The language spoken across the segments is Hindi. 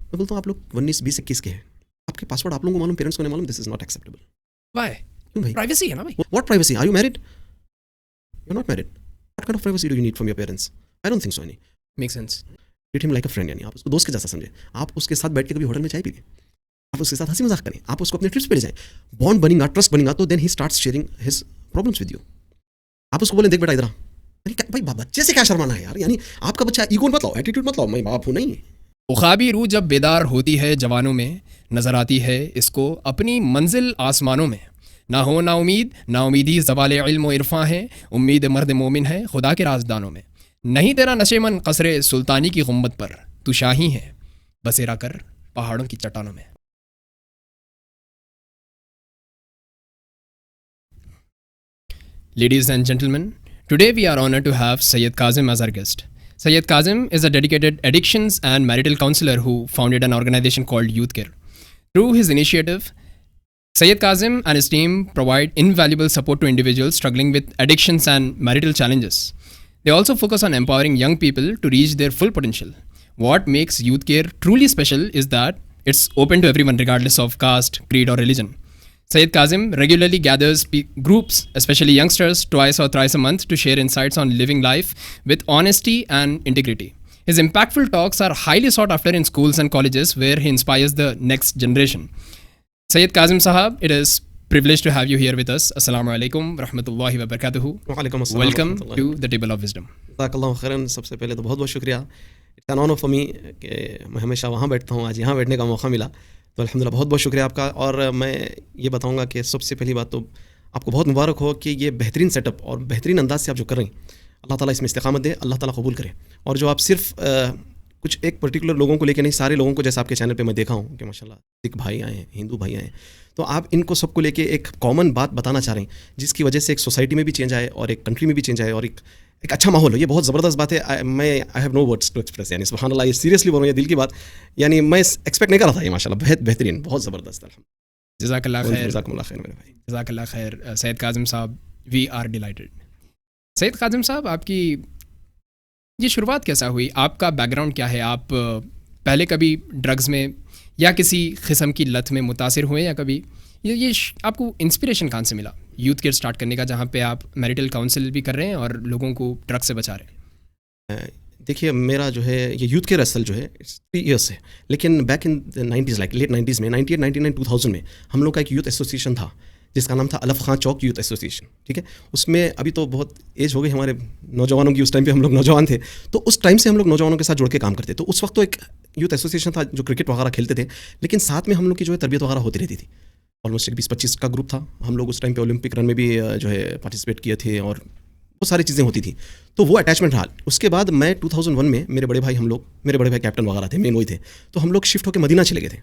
मैं बोलता हूँ आप लोग 19 20 21 के हैं, आपके पासवर्ड आप लोगों को मालूम, पेरेंट्स को नहीं मालूम, this is not acceptable. Why? क्यों भाई? प्राइवेसी है ना भाई। What privacy? Are you married? You are not married, what kind of privacy do you need from your parents? I don't think so any. Make sense. Treat him like a friend, यानी आप उसको दोस्त के जैसा समझे, आप उसके साथ बैठ के कभी होटल में चाय पी लें, आप उसके साथ हंसी मजाक करें, आप उसको अपने ट्रिप्स पे ले जाएं, बॉन्ड बनेगा, ट्रस्ट बनेगा, तो then he starts sharing his problems with you. आप उसको बोले देख बेटा इधर आ, भाई बच्चे से क्या शर्माना है यार, यानी आपका बच्चा ईगो मत लाओ, एटीट्यूड मत लाओ, मैं बाप हूँ नहीं। उखाबी रूह जब बेदार होती है जवानों में, नजर आती है इसको अपनी मंजिल आसमानों में। ना हो ना उम्मीद, ना उम्मीदी ज़वाले इल्म व इरफां है, उम्मीद मर्द मोमिन है खुदा के राजदानों में। नहीं तेरा नशेमन कसरे सुल्तानी की गुम्बद पर, तू शाही है बसेरा कर पहाड़ों की चट्टानों में। Ladies and gentlemen, today we are honored to have Syed Kazim as our guest. Syed Kazim is a dedicated addictions and marital counselor who founded an organization called Youth Care. Through his initiative, Syed Kazim and his team provide invaluable support to individuals struggling with addictions and marital challenges. They also focus on empowering young people to reach their full potential. What makes Youth Care truly special is that it's open to everyone regardless of caste, creed or religion. Syed Kazim regularly gathers groups, especially youngsters, twice or thrice a month to share insights on living life with honesty and integrity. His impactful talks are highly sought after in schools and colleges where he inspires the next generation. Syed Kazim Sahab, it is privilege to have you here with us. Assalamu alaikum rahmatullahi wa barakatuhu. वालेकुम अस्सलाम Welcome रहमतुल्लाह। to the Table of Wisdom. जज़ाकल्लाहु खैरन। सबसे पहले तो बहुत बहुत शुक्रिया, it's an honour for me कि मैं हमेशा वहाँ बैठता हूँ, आज यहाँ बैठने का मौका मिला, तो अल्हम्दुलिल्लाह बहुत बहुत शुक्रिया आपका। और मैं ये बताऊँगा कि सबसे पहली बात तो आपको बहुत मुबारक हो कि ये बेहतरीन सेटअप और बेहतरीन अंदाज से आप जो कर रहे हैं, अल्लाह ताला इसमें इस्तिकामत दे, अल्लाह ताला कबूल करे। और जो आप सिर्फ कुछ एक पर्टिकुलर लोगों को लेकर नहीं, सारे लोगों को, जैसे आपके चैनल पे मैं देखा हूँ कि माशाल्लाह सिख भाई आए हैं, हिंदू भाई आए हैं, तो आप इनको सबको लेके एक कॉमन बात बताना चाह रहे हैं, जिसकी वजह से एक सोसाइटी में भी चेंज आए और एक कंट्री में भी चेंज आए और एक अच्छा माहौल हो। ये बहुत ज़बरदस्त बात है। मैं I have no words to express, यानी सुभान अल्लाह, ये सीरियसली बोल रहा हूँ, ये दिल की बात, यानी मैं एक्सपेक्ट नहीं कर रहा था ये, माशाल्लाह बहुत बेहतरीन, बहुत ज़बरदस्त। Jazakallah khair. जज़ाकुमुल्लाह खैर मेरे भाई। जज़ाकल्लाह खैर। Syed Kazim साहब, we are delighted. Syed Kazim साहब, आपकी ये शुरुआत कैसा हुई? आपका बैकग्राउंड क्या है? आप पहले कभी ड्रग्स में या किसी किस्म की लत में मुतासिर हुए, या कभी ये आपको इंस्पिरेशन कहाँ से मिला यूथ केयर स्टार्ट करने का, जहाँ पे आप मैरिटल काउंसिल भी कर रहे हैं और लोगों को ड्रग्स से बचा रहे हैं? देखिए, मेरा जो है ये यूथ केयर असल जो है 3 ईयर्स है, लेकिन back in 90s, like late 90s में 98 99 2000 में हम लोग का एक यूथ एसोसिएशन था जिसका नाम था अलफ खां चौक यूथ एसोसिएशन। ठीक है, उसमें अभी तो बहुत एज हो गई हमारे नौजवानों की, उस टाइम पे हम लोग नौजवान थे, तो उस टाइम से हम लोग नौजवानों के साथ जुड़ के काम करते। तो उस वक्त तो एक यूथ एसोसिएशन था जो क्रिकेट वगैरह खेलते थे, लेकिन साथ में हम लोग की जो है तरबियत वगैरह होती रहती थी। ऑलमोस्ट 20-25 का ग्रुप था। हम लोग उस टाइम पे ओलंपिक रन में भी जो है पार्टिसिपेट किए थे और बहुत सारी चीज़ें होती थी, तो वो अटैचमेंट रहा। उसके बाद मैं 2001 में मेरे बड़े भाई कैप्टन वगैरह थे, मेन वही थे, तो हम लोग शिफ्ट होकर मदीना चले गए थे।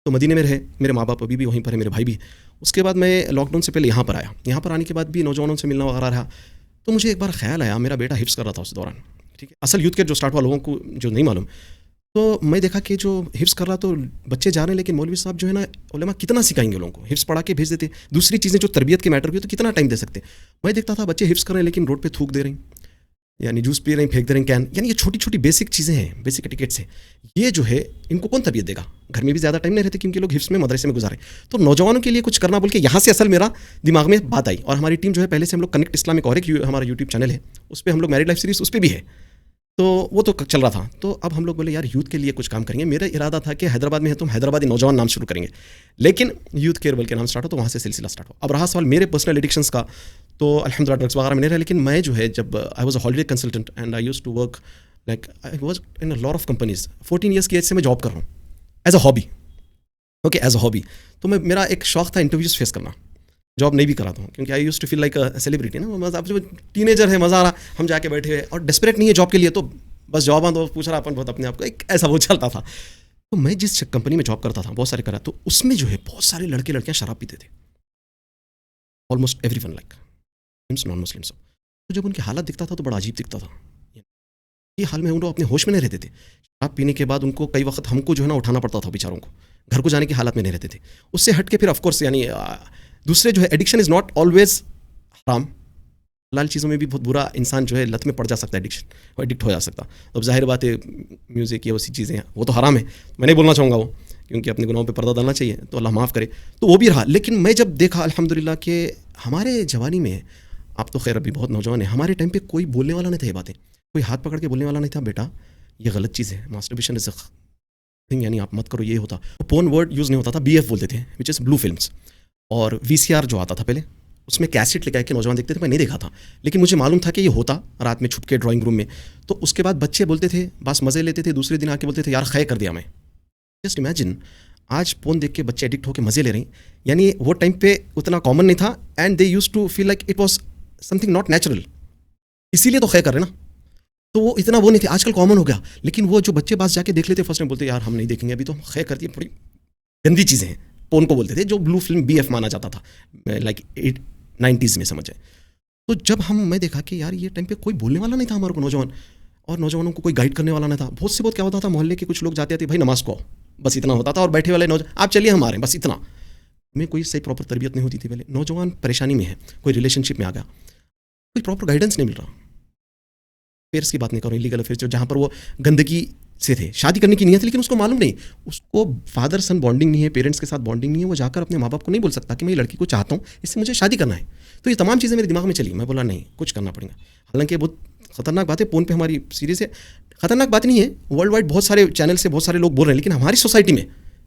तो मदीने में रहे, मेरे माँ बाप अभी भी वहीं पर है, मेरे भाई भी। उसके बाद मैं लॉकडाउन से पहले यहाँ पर आया। यहाँ पर आने के बाद भी नौजवानों से मिलना वगैरह रहा, तो मुझे एक बार ख्याल आया, मेरा बेटा हिफ्स कर रहा था उस दौरान। ठीक है, असल यूथ केयर जो स्टार्ट हुआ, लोगों को जो नहीं मालूम, तो मैं देखा कि जो हिफ्स कर रहा, तो बच्चे जा रहे हैं, लेकिन मौलवी साहब जो है ना, उलेमा कितना सिखाएंगे लोगों को, हिफ्स पढ़ा के भेज देते। दूसरी चीज़ें जो तरबियत के मैटर की, तो कितना टाइम दे सकते। मैं देखता था बच्चे हिफ्स कर रहे हैं लेकिन रोड पे थूक दे रहे हैं, यानी जूस पी रहे हैं, फेंक दे रहे हैं कैन, यानी ये छोटी छोटी बेसिक चीज़ें हैं, बेसिक एटिकेट्स हैं। ये जो है इनको कौन तरबियत देगा? घर में भी ज़्यादा टाइम नहीं रहते क्योंकि लोग हिफ्स में, मदरसे में गुजारे। तो नौजवानों के लिए कुछ करना बोल के यहाँ से असल मेरा दिमाग में बात आई। और हमारी टीम जो है, पहले से हम लोग कनेक्ट इस्लामिक, और एक हमारा यूट्यूब चैनल है, उस पर हम लोग मैरिड लाइफ सीरीज़ उस पर भी है, तो वो तो चल रहा था। तो अब हम लोग बोले यार यूथ के लिए कुछ काम करेंगे। मेरा इरादा था कि हैदराबाद में है तो हम हैदराबादी नौजवान नाम शुरू करेंगे, लेकिन यूथ केयर बोल के नाम स्टार्ट हो, तो वहाँ से सिलसिला स्टार्ट हो। अब रहा सवाल मेरे पर्सनल एडिक्शंस का, तो अल्हम्दुलिल्लाह ड्रग्स वगैरह में नहीं रहा, लेकिन मैं जो है, जब I was a holiday consultant and I used to work, like I was in a lot of companies. 14 years की एज से मैं जॉब कर रहा हूँ as a hobby. Okay, as a hobby. तो मेरा एक शौक था इंटरव्यूज फेस करना, जॉब नहीं भी कराता हूँ क्योंकि I use to feel like a celebrity ना। मज़ा, अब जो टीनेजर है, मज़ा आ रहा, हम जाके बैठे हैं और डेस्परेट नहीं है जॉब के लिए, तो बस जॉब आना, तो पूछ रहा अपन बहुत अपने आप को, एक ऐसा वो चलता था। तो मैं जिस कंपनी में जॉब करता था, बहुत सारे करा, तो उसमें जो है बहुत सारे लड़के लड़कियाँ शराब पीते थे, almost everyone, like Muslims, non Muslims. तो जब उनकी हालत दिखता था तो बड़ा अजीब दिखता था। ये हाल में उन लोग अपने होश में नहीं रहते थे। शराब पीने के बाद उनको कई वक्त हमको जो है ना उठाना पड़ता था बेचारों को, घर को जाने की हालत में नहीं रहते थे। उससे हट के फिर ऑफकोर्स, यानी दूसरे जो है, एडिक्शन इज़ नॉट ऑलवेज हराम, हलाल चीज़ों में भी बहुत बुरा इंसान जो है लत में पड़ जा सकता है, एडिक्ट हो जा सकता। तो अब जाहिर बात है म्यूज़िक या वैसी चीज़ें वो तो हराम है, मैं नहीं बोलना चाहूँगा वो, क्योंकि अपने गुनाहों पे पर्दा डालना चाहिए, तो अल्लाह माफ़ करे। तो वो भी रहा, लेकिन मैं जब देखा अल्हम्दुलिल्लाह कि हमारे जवानी में, आप तो खैर अभी बहुत नौजवान हैं, हमारे टाइम पे कोई बोलने वाला नहीं था ये बातें, कोई हाथ पकड़ के बोलने वाला नहीं था, बेटा ये गलत चीज़ है, मास्टरबेशन इज़ अ थिंग, यानी आप मत करो, ये होता। पोर्न वर्ड यूज़ नहीं होता था, BF बोलते थे, विच इज़ ब्लू फिल्म्स। और VCR जो आता था पहले, उसमें कैसेट लगा के नौजवान देखते थे, मैं नहीं देखा था, लेकिन मुझे मालूम था कि ये होता रात में छुप के ड्राइंग रूम में। तो उसके बाद बच्चे बोलते थे, बस मज़े लेते थे, दूसरे दिन आके बोलते थे यार खै कर दिया मैं। जस्ट इमेजिन, आज पोर्न देख के बच्चे एडिक्ट होकर मज़े ले रहे हैं, यानी वो टाइम पे उतना कॉमन नहीं था, and they use to feel like it was something not natural, इसीलिए तो खै कर रहे ना। तो वो इतना वो नहीं थे, आजकल कॉमन हो गया। लेकिन वो जो बच्चे पास जाके देख लेते फर्स्ट टाइम, बोलते यार हम नहीं देखेंगे अभी, तो खै करती है, बड़ी गंदी चीज़ें हैं, पोर्न को बोलते थे, जो ब्लू फिल्म BF माना जाता था, लाइक 90s में, समझ जाए। तो जब मैं देखा कि यार ये टाइम पे कोई बोलने वाला नहीं था हमारे को, नौजवान, और नौजवानों को कोई गाइड करने वाला नहीं था। बहुत से बहुत क्या होता था, मोहल्ले के कुछ लोग जाते थे, भाई नमाज को, बस इतना होता था, और बैठे वाले नौजवान आप चलिए हमारे, बस इतना। में कोई सही प्रॉपर तरबियत नहीं होती थी पहले। नौजवान परेशानी में है, कोई रिलेशनशिप में आ गया, कोई प्रॉपर गाइडेंस नहीं मिल रहा। अफेयर्स की बात नहीं करूँ, इलीगल अफेयर्स, जो जहाँ पर वो गंदगी से थे, शादी करने की नीयत, लेकिन उसको मालूम नहीं, उसको फादर सन बॉन्डिंग नहीं है, पेरेंट्स के साथ बॉन्डिंग नहीं है, वो जाकर अपने माँ बाप को नहीं बोल सकता कि मैं ये लड़की को चाहता हूँ, इससे मुझे शादी करना है। तो ये तमाम चीज़ें मेरे दिमाग में चली, मैं बोला नहीं, कुछ करना पड़ेगा। हालांकि बहुत खतरनाक बात है, फोन पे हमारी सीरीज़ है, खतरनाक बात नहीं है, वर्ल्ड वाइड बहुत सारे चैनल से बहुत सारे लोग बोल रहे हैं, लेकिन हमारी सोसाइटी में,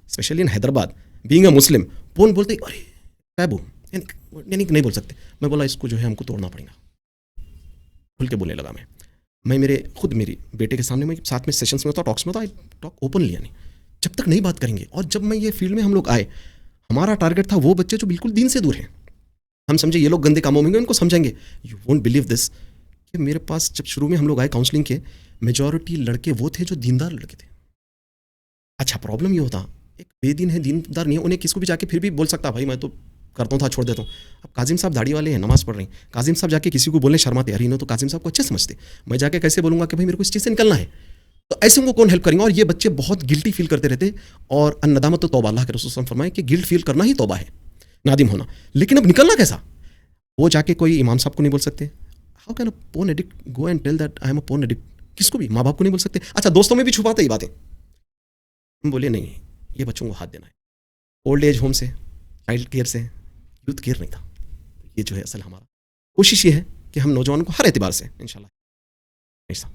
specially in Hyderabad, being a Muslim, phone बोलते अरे टैबू, यानी नहीं बोल सकते। मैं बोला इसको जो है हमको तोड़ना पड़ेगा, खुल के बोलने लगा मैं मेरी बेटे के सामने, मैं साथ में सेशंस में होता, टॉक्स में होता, आई टॉक ओपनली, यानी जब तक नहीं बात करेंगे। और जब मैं ये फील्ड में हम लोग आए, हमारा टारगेट था वो बच्चे जो बिल्कुल दीन से दूर हैं। हम समझे ये लोग गंदे कामों में, उनको समझेंगे। यू वोंट बिलीव दिस कि मेरे पास जब शुरू में हम लोग आए काउंसलिंग के, मेजॉरिटी लड़के वो थे जो दीनदार लड़के थे। अच्छा, प्रॉब्लम ये होता, एक बेदीन है, दीनदार नहीं है, उन्हें किसको भी जाके फिर भी बोल सकता भाई मैं तो करता हूँ था, छोड़ देता हूँ। अब काजिम साहब दाढ़ी वाले हैं, नमाज पढ़ रहे हैं, काजिम साहब जाके किसी को बोलने शर्माते, यार इन्हों तो काजिम साहब को अच्छे समझते, मैं जाके कैसे बोलूँगा कि भाई मेरे को इस चीज़ से निकलना है। तो ऐसे उनको कौन हेल्प करेंगे। और ये बच्चे बहुत गिल्टी फील करते रहते, और अन्नदामत तो तौबा, अल्लाह के रसूल सल्लल्लाहु अलैहि वसल्लम फरमाए कि गिल्ट फील करना ही तौबा है, नादिम होना। लेकिन अब निकलना कैसा, वो जाके कोई इमाम साहब को नहीं बोल सकते, how can a porn addict go and tell that I am a porn addict, किसको भी, माँ बाप को नहीं बोल सकते। अच्छा, दोस्तों में भी छुपाते ही बातें। हम बोले नहीं, ये बच्चों को हाथ देना है, ओल्ड एज होम से, चाइल्ड केयर से, यूथ केयर नहीं था। ये जो है असल हमारा कोशिश ये है कि हम नौजवानों को हर एतबार से इंशाल्लाह। ऐसा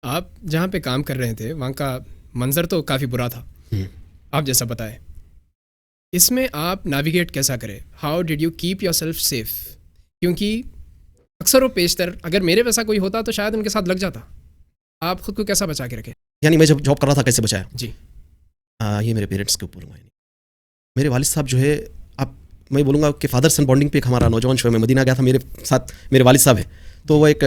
आप जहाँ पे काम कर रहे थे वहाँ का मंजर तो काफ़ी बुरा था, आप जैसा बताए। इसमें आप नेविगेट कैसा करें, how did you keep your self safe? क्योंकि अक्सर वो पेशतर, अगर मेरे वैसा कोई होता तो शायद उनके साथ लग जाता। आप खुद को कैसा बचा के रखें? यानी मैं जब जॉब कर रहा था कैसे बचाया जी, ये मेरे पेरेंट्स के ऊपर हुआ। मेरे वालिद साहब जो है, आप मैं बोलूँगा कि फादर सन बॉन्डिंग पे एक हमारा नौजवान शो में मदीना गया था, मेरे साथ मेरे वालिद साहब है, तो वो एक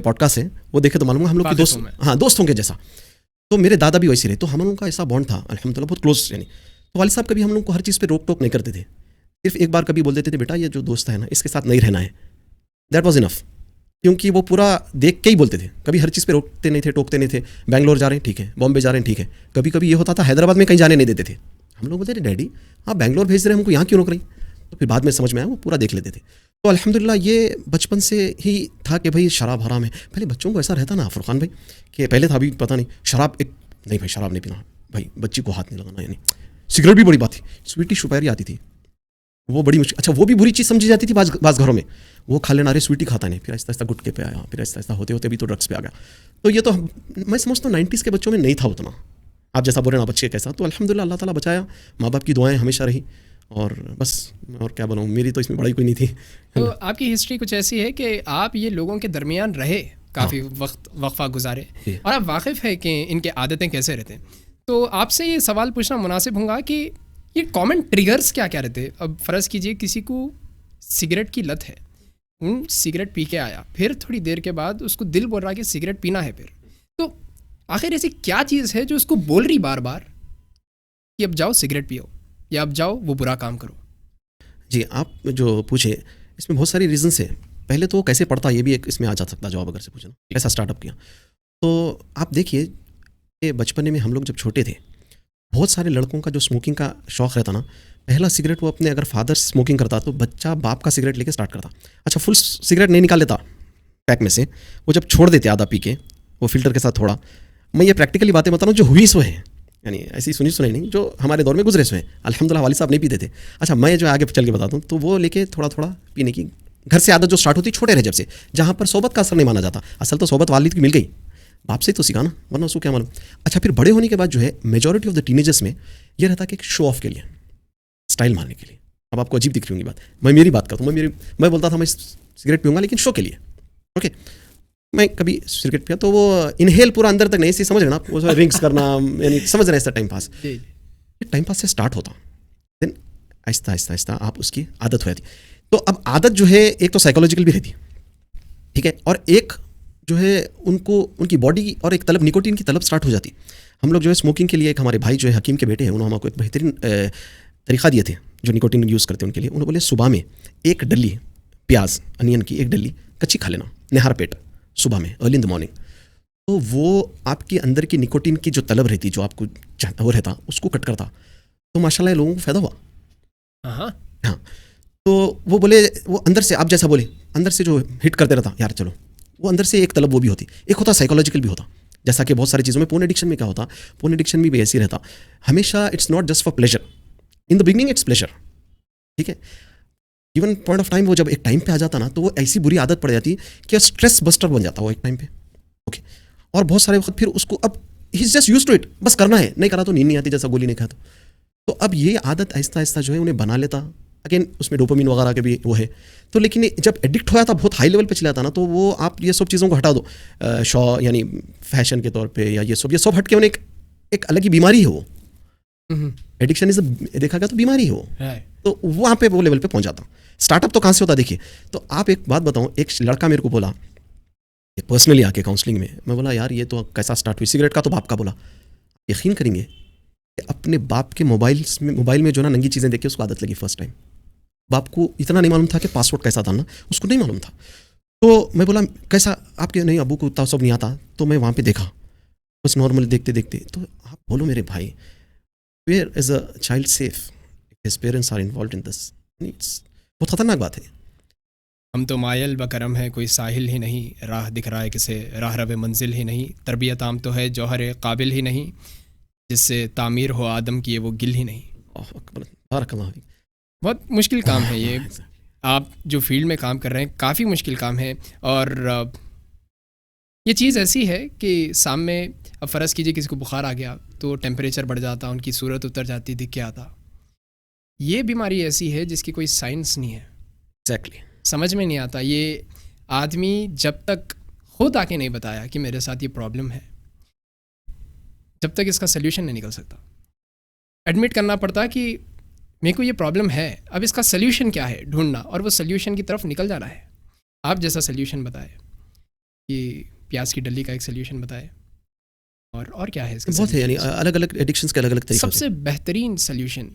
पॉडकास्ट है, वो देखे तो मालूम हम लोग के दोस्त, हाँ दोस्तों के जैसा। तो मेरे दादा भी वैसे रहे, तो हम लोगों का ऐसा बॉन्ड था अल्हम्दुलिल्लाह, बहुत क्लोज। यानी तो वालिद साहब कभी हम लोग को हर चीज़ पे रोक टोक नहीं करते थे, सिर्फ एक बार कभी बोल देते थे बेटा ये जो दोस्त है ना इसके साथ नहीं रहना है, दैट वाज इनफ। क्योंकि वो पूरा देख के ही बोलते थे, कभी हर चीज़ पे रोकते नहीं थे, टोकते नहीं थे। बैंगलोर जा रहे हैं ठीक है, बॉम्बे जा रहे हैं ठीक है, कभी कभी ये होता था हैदराबाद में कहीं जाने नहीं देते थे। हम लोग बोलते थे डैडी आप बैंगलोर भेज रहे हैं हमको, यहाँ क्यों रोक रही? तो फिर बाद में समझ में आया वो पूरा देख लेते थे। तो अल्हम्दुलिल्लाह ये बचपन से ही था कि भाई शराब हराम है। पहले बच्चों को ऐसा रहता ना फुरकान भाई, कि पहले था, अभी पता नहीं, शराब एक नहीं भाई, शराब नहीं पीना भाई, बच्ची को हाथ नहीं लगाना, यानी सिगरेट भी बड़ी बात थी, स्वीटी शुपारी आती थी वो बड़ी मुश्किल। अच्छा, वो भी बुरी चीज़ समझी जाती थी बाज़ घरों में, वो खा लेना, अरे स्वीटी खाता नहीं, फिर आहिस्ता आहिस्ता गुटके पे आया, फिर आहिस्ता आहिस्ता होते होते भी तो ड्रग्स पे आ गया। तो ये तो मैं समझता हूँ 90s के बच्चों में नहीं था उतना, आप जैसा बोल रहे ना बच्चे कैसा। तो अल्हम्दुलिल्लाह अल्लाह ताला बचाया, माँ बाप की दुआएं हमेशा रही, और बस और क्या बोलूँ, मेरी तो इसमें बड़ाई कोई नहीं थी। तो आपकी हिस्ट्री कुछ ऐसी है कि आप ये लोगों के दरमियान रहे, काफ़ी वक्फा गुजारे, और आप वाकिफ़ है कि इनके आदतें कैसे रहते हैं। तो आपसे ये सवाल पूछना मुनासिब होगा कि ये कॉमन ट्रिगर्स क्या क्या रहते हैं। अब फ़र्ज़ कीजिए किसी को सिगरेट की लत है, सिगरेट पी के आया, फिर थोड़ी देर के बाद उसको दिल बोल रहा है कि सिगरेट पीना है, फिर तो आखिर ऐसी क्या चीज़ है जो उसको बोल रही बार बार कि अब जाओ सिगरेट पियो, या अब जाओ वो बुरा काम करो? जी, आप जो पूछे इसमें बहुत सारी रीजंस है। पहले तो कैसे पढ़ता, ये भी एक इसमें आ जा सकता जवाब, अगर से पूछना कैसा स्टार्टअप किया। तो आप देखिए कि बचपने में हम लोग जब छोटे थे, बहुत सारे लड़कों का जो स्मोकिंग का शौक़ रहता ना, पहला सिगरेट वो अपने, अगर फादर स्मोकिंग करता तो बच्चा बाप का सिगरेट लेके स्टार्ट करता। अच्छा, फुल सिगरेट नहीं निकाल लेता, पैक में से वो जब छोड़ देते आधा पी के वो फिल्टर के साथ थोड़ा, मैं ये प्रैक्टिकली बातें बता रहा हूँ जो हुई सो है, यानी ऐसी सुनी सुनाई नहीं, जो हमारे दौर में गुजरे सो हैं। अल्हम्दुलिल्लाह वालिद साहब नहीं पीते थे। अच्छा मैं जो आगे चल के बताता हूँ, तो वो लेके थोड़ा थोड़ा पीने की घर से आदत जो स्टार्ट होती छोटे रहे जब से, जहाँ पर सोबत का असर नहीं माना जाता। असल तो सोबत वालिद की मिल गई, बाप से ही तो सीखा ना, वरना उसको क्या मालूम। अच्छा फिर बड़े होने के बाद जो है मेजॉरिटी ऑफ द टीनेजर्स में ये रहता कि एक शो ऑफ के लिए, स्टाइल मारने के लिए। अब आपको अजीब दिख रही होंगी बात, मैं मेरी बात करता हूँ, मैं बोलता था मैं सिगरेट पीऊँगा लेकिन शो के लिए, ओके। मैं कभी सिगरेट पिया तो वो इनहेल पूरा अंदर तक नहीं, इसी समझ रहे ना आप, वो रिंग्स करना, यानी समझ रहे हैं ऐसा टाइम पास। टाइम पास से स्टार्ट होता, देन आहिस्ता आहिस्ता आहिस्ता आप उसकी आदत हो जाती। तो अब आदत जो है एक तो साइकोलॉजिकल भी रहती, ठीक है, और एक जो है उनको उनकी बॉडी और एक तलब, निकोटीन की तलब स्टार्ट हो जाती। हम लोग जो है स्मोकिंग के लिए, एक हमारे भाई जो है हकीम के बेटे हैं, उन्होंने हमको एक बेहतरीन तरीका दिए थे जो निकोटीन यूज़ करते हैं उनके लिए। उन्होंने बोले सुबह में एक डली प्याज अनियन की एक डली कच्ची खा लेना निहार पेट सुबह में, अर्ली इन द मॉर्निंग। तो वो आपके अंदर की निकोटीन की जो तलब रहती, जो आपको वो रहता, उसको कट करता। तो माशाल्लाह लोगों को फ़ायदा हुआ। हाँ, तो वो बोले वो अंदर से, आप जैसा बोले अंदर से जो हिट करते रहता यार, चलो वो अंदर से एक तलब वो भी होती। एक होता साइकोलॉजिकल भी होता, जैसा कि बहुत सारी चीज़ों में पोर्न एडिक्शन में क्या होता, पोर्न एडिक्शन में भी ऐसे ही रहता। हमेशा it's not just for pleasure, in the beginning it's pleasure, ठीक है। इवन पॉइंट ऑफ टाइम वो जब एक टाइम पे आ जाता ना, तो वो ऐसी बुरी आदत पड़ जाती कि स्ट्रेस बस्टर बन जाता वो एक टाइम पे, ओके। और बहुत सारे वक्त फिर उसको अब he is just used to it, बस करना है, नहीं करा तो नींद नहीं आती, जैसा गोली नहीं खाता। तो अब ये आदत आहिस्ता आहिस्ता जो है उन्हें बना लेता। अगेन उसमें डोपामिन वगैरह के भी वो है। तो लेकिन जब एडिक्ट हो जाता, बहुत हाई लेवल पे चला जाता ना, तो वो आप ये सब चीज़ों को हटा दो, शौ यानी फैशन के तौर पे या ये सब हट के उन्हें एक अलग ही बीमारी है वो। एडिक्शन इज देखा गया तो बीमारी है वो, तो वहाँ पे वो लेवल पे पहुँच जाता। स्टार्टअप तो कहाँ से होता देखिए। तो आप एक बात बताऊँ, एक लड़का मेरे को बोला पर्सनली आके काउंसलिंग में, मैं बोला यार ये तो कैसा स्टार्ट हुई, सिगरेट का तो बाप का बोला। यकीन करेंगे अपने बाप के मोबाइल में जो ना नंगी चीज़ें देख के उसको आदत लगी फर्स्ट टाइम। बाप को इतना नहीं मालूम था कि पासवर्ड कैसा डालना, उसको नहीं मालूम था। तो मैं बोला कैसा, आपके नहीं अबू को उतना सब नहीं आता। तो मैं वहाँ पे देखा बस नॉर्मल देखते देखते। तो आप बोलो मेरे भाई, where is a child safe, his parents are involve in this. बहुत खतरनाक बात है। हम तो मायल बकरम है, कोई साहिल ही नहीं, राह दिख रहा है किसे, राह रवे मंजिल ही नहीं, तरबियत आम तो है जौहर काबिल ही नहीं, जिससे तामीर हो आदम की वो गिल ही नहीं। बहुत मुश्किल काम है ये। आप जो फील्ड में काम कर रहे हैं काफ़ी मुश्किल काम है। और ये चीज़ ऐसी है कि सामने अब फ़र्ज़ कीजिए किसी को बुखार आ गया तो टेम्परेचर बढ़ जाता, उनकी सूरत उतर जाती, दिख के आता। ये बीमारी ऐसी है जिसकी कोई साइंस नहीं है। एग्जैक्टली समझ में नहीं आता। ये आदमी जब तक खुद आके नहीं बताया कि मेरे साथ ये प्रॉब्लम है, जब तक इसका सल्यूशन नहीं निकल सकता। एडमिट करना पड़ता कि मेरे को ये प्रॉब्लम है, अब इसका सल्यूशन क्या है ढूंढना, और वो सल्यूशन की तरफ निकल जाना है। आप जैसा सल्यूशन बताए कि प्याज की डली का एक सल्यूशन बताए, और क्या है इसका बहुत है, यानी अलग अलग एडिक्शंस के अलग अलग तरीके। सबसे बेहतरीन सल्यूशन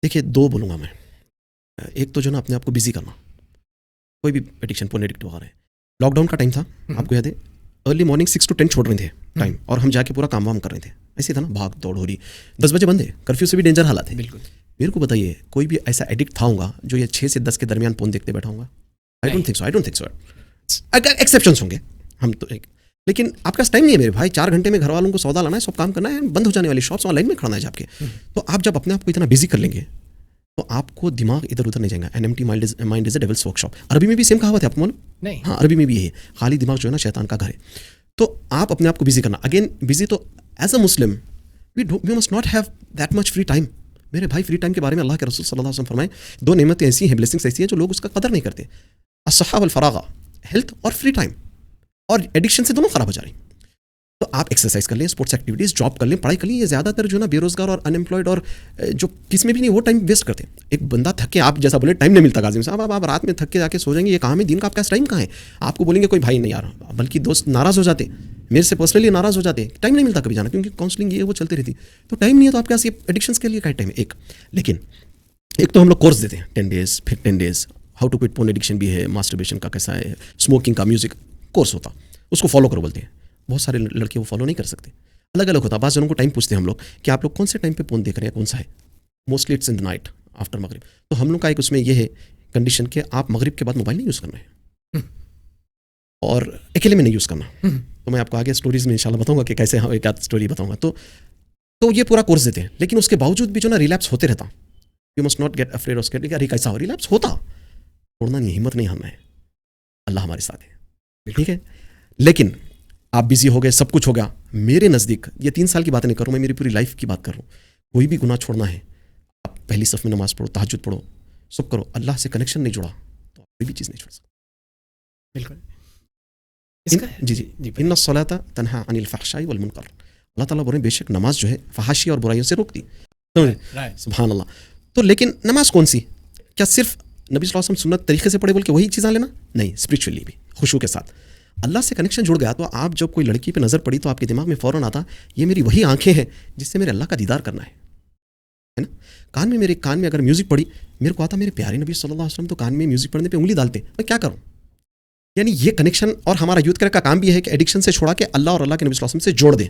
देखिए दो बोलूँगा मैं। एक तो जो ना अपने आप को बिजी करना, कोई भी एडिक्शन, पोर्न एडिक्ट वगैरह है। लॉकडाउन का टाइम था, आपको याद है, अर्ली मॉर्निंग 6 to 10 छोड़ रहे थे टाइम, और हम जाके पूरा काम वाम कर रहे थे। ऐसे था ना, भाग दौड़ हो रही, 10 बजे बंद है, कर्फ्यू से भी डेंजर हालात है। बिल्कुल। मेरे को बताइए कोई भी ऐसा एडिक्ट था होगा जो ये 6 से 10 के दरमियान फोन देखते बैठा होगा? आई डोंट थिंक सो। अगर एक्सेप्शंस होंगे हम तो एक, लेकिन आपके पास टाइम नहीं है मेरे भाई। 4 घंटे में घर वालों को सौदा लाना है, सब काम करना है, बंद हो जाने वाली शॉप्स ऑनलाइन में खड़ना है जाके। तो आप जब अपने आप को इतना बिजी कर लेंगे तो आपको दिमाग इधर उधर नहीं जाएगा। An empty mind is a devils workshop. अरबी में भी सेम कहावत है, आपको मालूम? नहीं। हाँ, अरबी में भी है, खाली दिमाग जो है ना शैतान का घर है। तो आप अपने आप को बिजी करना, अगेन बिजी तो as a Muslim we must not have that much free time. मेरे भाई फ्री टाइम के बारे में अल्लाह के रसूल सल्लल्लाहु अलैहि वसल्लम फरमाए 2 नेमतें ऐसी हैं, ब्लेसिंग्स ऐसी हैं जो लोग उसका कदर नहीं करते। अस्सहा वल फरागा, हेल्थ और फ्री टाइम, और एडिक्शन से दोनों खराब हो जा रही। तो आप एक्सरसाइज कर लें, स्पोर्ट्स एक्टिविटीज़, जॉब कर लें, पढ़ाई कर लें। ये ज़्यादातर जो ना बेरोजगार और अनएम्प्लॉयड और जो किस में भी नहीं वो टाइम वेस्ट करते। एक बंदा थक के, आप जैसा बोले टाइम नहीं मिलता काजिम साहब, आप रात में थक के जाके सो जाएंगे, ये काम है दिन का, आपका टाइम कहाँ है? आपको बोलेंगे कोई भाई नहीं यार, बल्कि दोस्त नाराज़ हो जाते, मेरे से पर्सनली नाराज़ हो जाते, टाइम नहीं मिलता कभी जाना, क्योंकि काउंसलिंग ये वो चलती रहती। तो टाइम नहीं है तो आपके पास ये एडिक्शंस के लिए क्या टाइम है? एक, लेकिन एक तो हम लोग कोर्स देते हैं 10 days, फिर 10 days how to quit porn addiction भी है, मास्टरबेशन का कैसा है, स्मोकिंग का म्यूजिक कोर्स होता, उसको फॉलो करो बोलते हैं। बहुत सारे लड़के वो फॉलो नहीं कर सकते, अलग अलग होता। बाज़ जनों को टाइम पूछते हैं हम लोग कि आप लोग कौन से टाइम पे फोन देख रहे हैं, कौन सा है? Mostly it's in the night after मगरिब। तो हम लोग का एक उसमें ये है कंडीशन कि आप मगरिब के बाद मोबाइल नहीं यूज़ करना है, और अकेले में नहीं यूज़ करना। तो मैं आपको आगे स्टोरीज में इंशाल्लाह बताऊंगा कि कैसे, हाँ एक आध स्टोरी बताऊंगा। तो ये पूरा कोर्स देते हैं, लेकिन उसके बावजूद भी जो ना रिलैप्स होते रहता, you must not get afraid of scat, अरे कैसा हो रिलैप्स होता, छोड़ना नहीं, हिम्मत नहीं हारना है, अल्लाह हमारे साथ है, ठीक है। लेकिन आप बिजी हो गए, सब कुछ हो गया, मेरे नज़दीक ये 3 साल की बात नहीं कर रहा हूँ, मैं मेरी पूरी लाइफ की बात कर रहा हूँ। कोई भी गुनाह छोड़ना है, आप पहली सफ में नमाज पढ़ो, तहज्जुद पढ़ो, सब करो, अल्लाह से कनेक्शन नहीं जुड़ा तो आप कोई भी चीज़ नहीं छोड़ सकते। बिल्कुल। जी, इन्ना सलाता तन्हा अनिल फहशाई वल मुनकर, अल्लाह ताला बोल रहे हैं बेशक नमाज जो है फहाशी और बुराइयों से रोकती। सुभान अल्लाह। तो लेकिन नमाज कौन सी, क्या सिर्फ नबी सल्लल्लाहु अलैहि वसल्लम सुन्नत तरीके से पढ़े बोल के वही चीज़ां लेना, नहीं, स्पिरिचुअली भी खुशू के साथ अल्लाह से कनेक्शन जुड़ गया। तो आप जब कोई लड़की पे नज़र पड़ी तो आपके दिमाग में फ़ौरन आता, ये मेरी वही आंखें हैं जिससे मेरे अल्लाह का दीदार करना है ना। कान में, मेरे कान में अगर म्यूज़िक पड़ी, मेरे को आता मेरे प्यारे नबी सल्लल्लाहु अलैहि वसल्लम तो कान में म्यूज़िक पढ़ने पे उंगली डालते, मैं क्या करूँ। यानी ये कनेक्शन, और हमारा यूथ केयर का काम भी है कि एडिक्शन से छोड़ा के अल्लाह और अल्लाह के नबी सल्लल्लाहु अलैहि वसल्लम से जोड़ दें,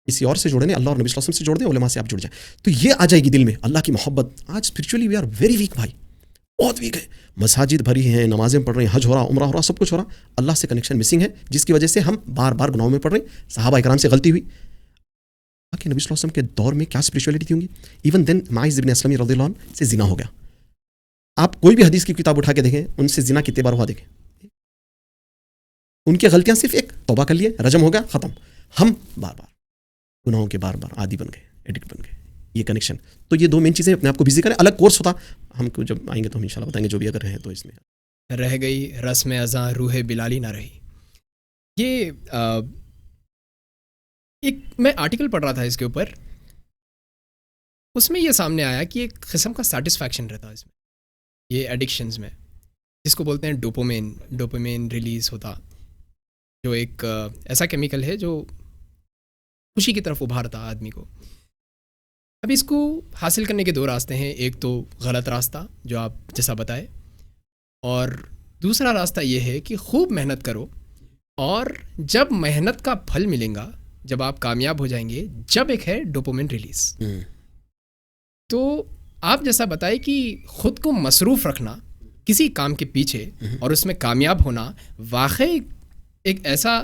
किसी और से जोड़े नहीं, अल्लाह और नबी सल्लल्लाहु अलैहि वसल्लम से जोड़ दें, उलेमा से आप जुड़ जाए, तो ये आ जाएगी दिल में अल्लाह की मोहब्बत। आज spiritually we are very weak भाई, बहुत वीक है, मसाजिद भरी हैं, नमाजें पढ़ रहे हैं, हज हो रहा, उम्रा हो रहा, सब कुछ हो रहा, अल्लाह से कनेक्शन मिसिंग है, जिसकी वजह से हम बार बार गुनाहों में पड़ रहे हैं। सहाबा इकराम से गलती हुई, कि नबी सल्लल्लाहु अलैहि वसल्लम के दौर में क्या स्पिरिचुअलिटी थी होंगी। इवन देन माइज़ इब्न असलम रज़ियल्लाहु अन्हु से जिना हो गया। आप कोई भी हदीस की किताब उठा के देखें, उनसे जिना कितने बार हुआ देखें, उनकी गलतियां सिर्फ एक, तौबा कर लिए, रजम हो गया, खत्म। हम बार बार गुनाहों के बार बार आदी बन गए, एडिक्ट बन गए। ये कनेक्शन, तो ये 2 मेन चीज़ें अपने आप को बिजी करें। अलग कोर्स होता, हमको जब आएंगे तो हम इंशाल्लाह बताएंगे, जो भी अगर है तो इसमें। रह गई रस्म अज़ां रूह बिलाली ना रही, ये एक मैं आर्टिकल पढ़ रहा था इसके ऊपर, उसमें ये सामने आया कि एक किस्म का सेटिस्फैक्शन रहता है इसमें, ये एडिक्शंस में, जिसको बोलते हैं डोपामिन रिलीज़ होता, जो एक ऐसा केमिकल है जो खुशी की तरफ उभारता आदमी को। अब इसको हासिल करने के 2 रास्ते हैं, एक तो गलत रास्ता जो आप जैसा बताए, और दूसरा रास्ता ये है कि खूब मेहनत करो, और जब मेहनत का फल मिलेगा, जब आप कामयाब हो जाएंगे, जब एक है डोपामिन रिलीज। तो आप जैसा बताए कि खुद को मसरूफ़ रखना किसी काम के पीछे और उसमें कामयाब होना वाकई एक ऐसा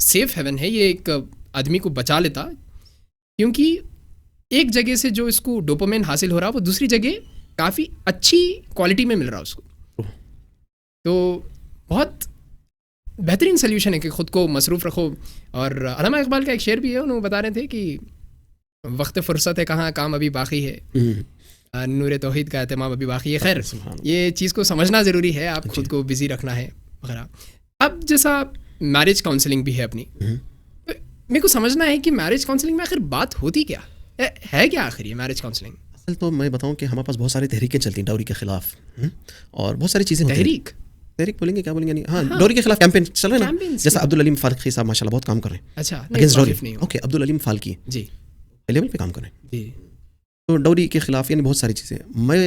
सेफ हेवन है, ये एक आदमी को बचा लेता, क्योंकि एक जगह से जो इसको डोपामिन हासिल हो रहा वो दूसरी जगह काफ़ी अच्छी क्वालिटी में मिल रहा उसको। तो बहुत बेहतरीन सोल्यूशन है कि ख़ुद को मसरूफ़ रखो। और अल्लामा इकबाल का एक शेर भी है, उन्होंने बता रहे थे कि वक्त फ़ुर्सत है कहाँ, काम अभी बाकी है, नूर तौहीद का एहतमाम अभी बाकी है। खैर, ये चीज़ को समझना ज़रूरी है, आप खुद को बिज़ी रखना है वगैरह। अब जैसा मैरिज काउंसलिंग भी है अपनी, मेरे को समझना है कि मैरिज काउंसलिंग में आखिर बात होती क्या है, क्या आखिर ये मैरिज काउंसलिंग? असल तो मैं बताऊं कि हमारे पास बहुत सारी तहरीकें चलती हैं डाउरी के खिलाफ, और बहुत सारी चीज़ें। तहरीक बोलेंगे, क्या बोलेंगे, नहीं, हाँ, डाउरी के खिलाफ कैंपेन चल रहे हैं ना, जैसा अब्दुल अलीम फाल्की साहब माशाल्लाह बहुत काम कर रहे हैं। अच्छा, against dowry. Okay, Abdul Aleem Falki ji level पे काम कर रहे हैं, तो डाउरी के खिलाफ यानी बहुत सारी चीज़ें। मैं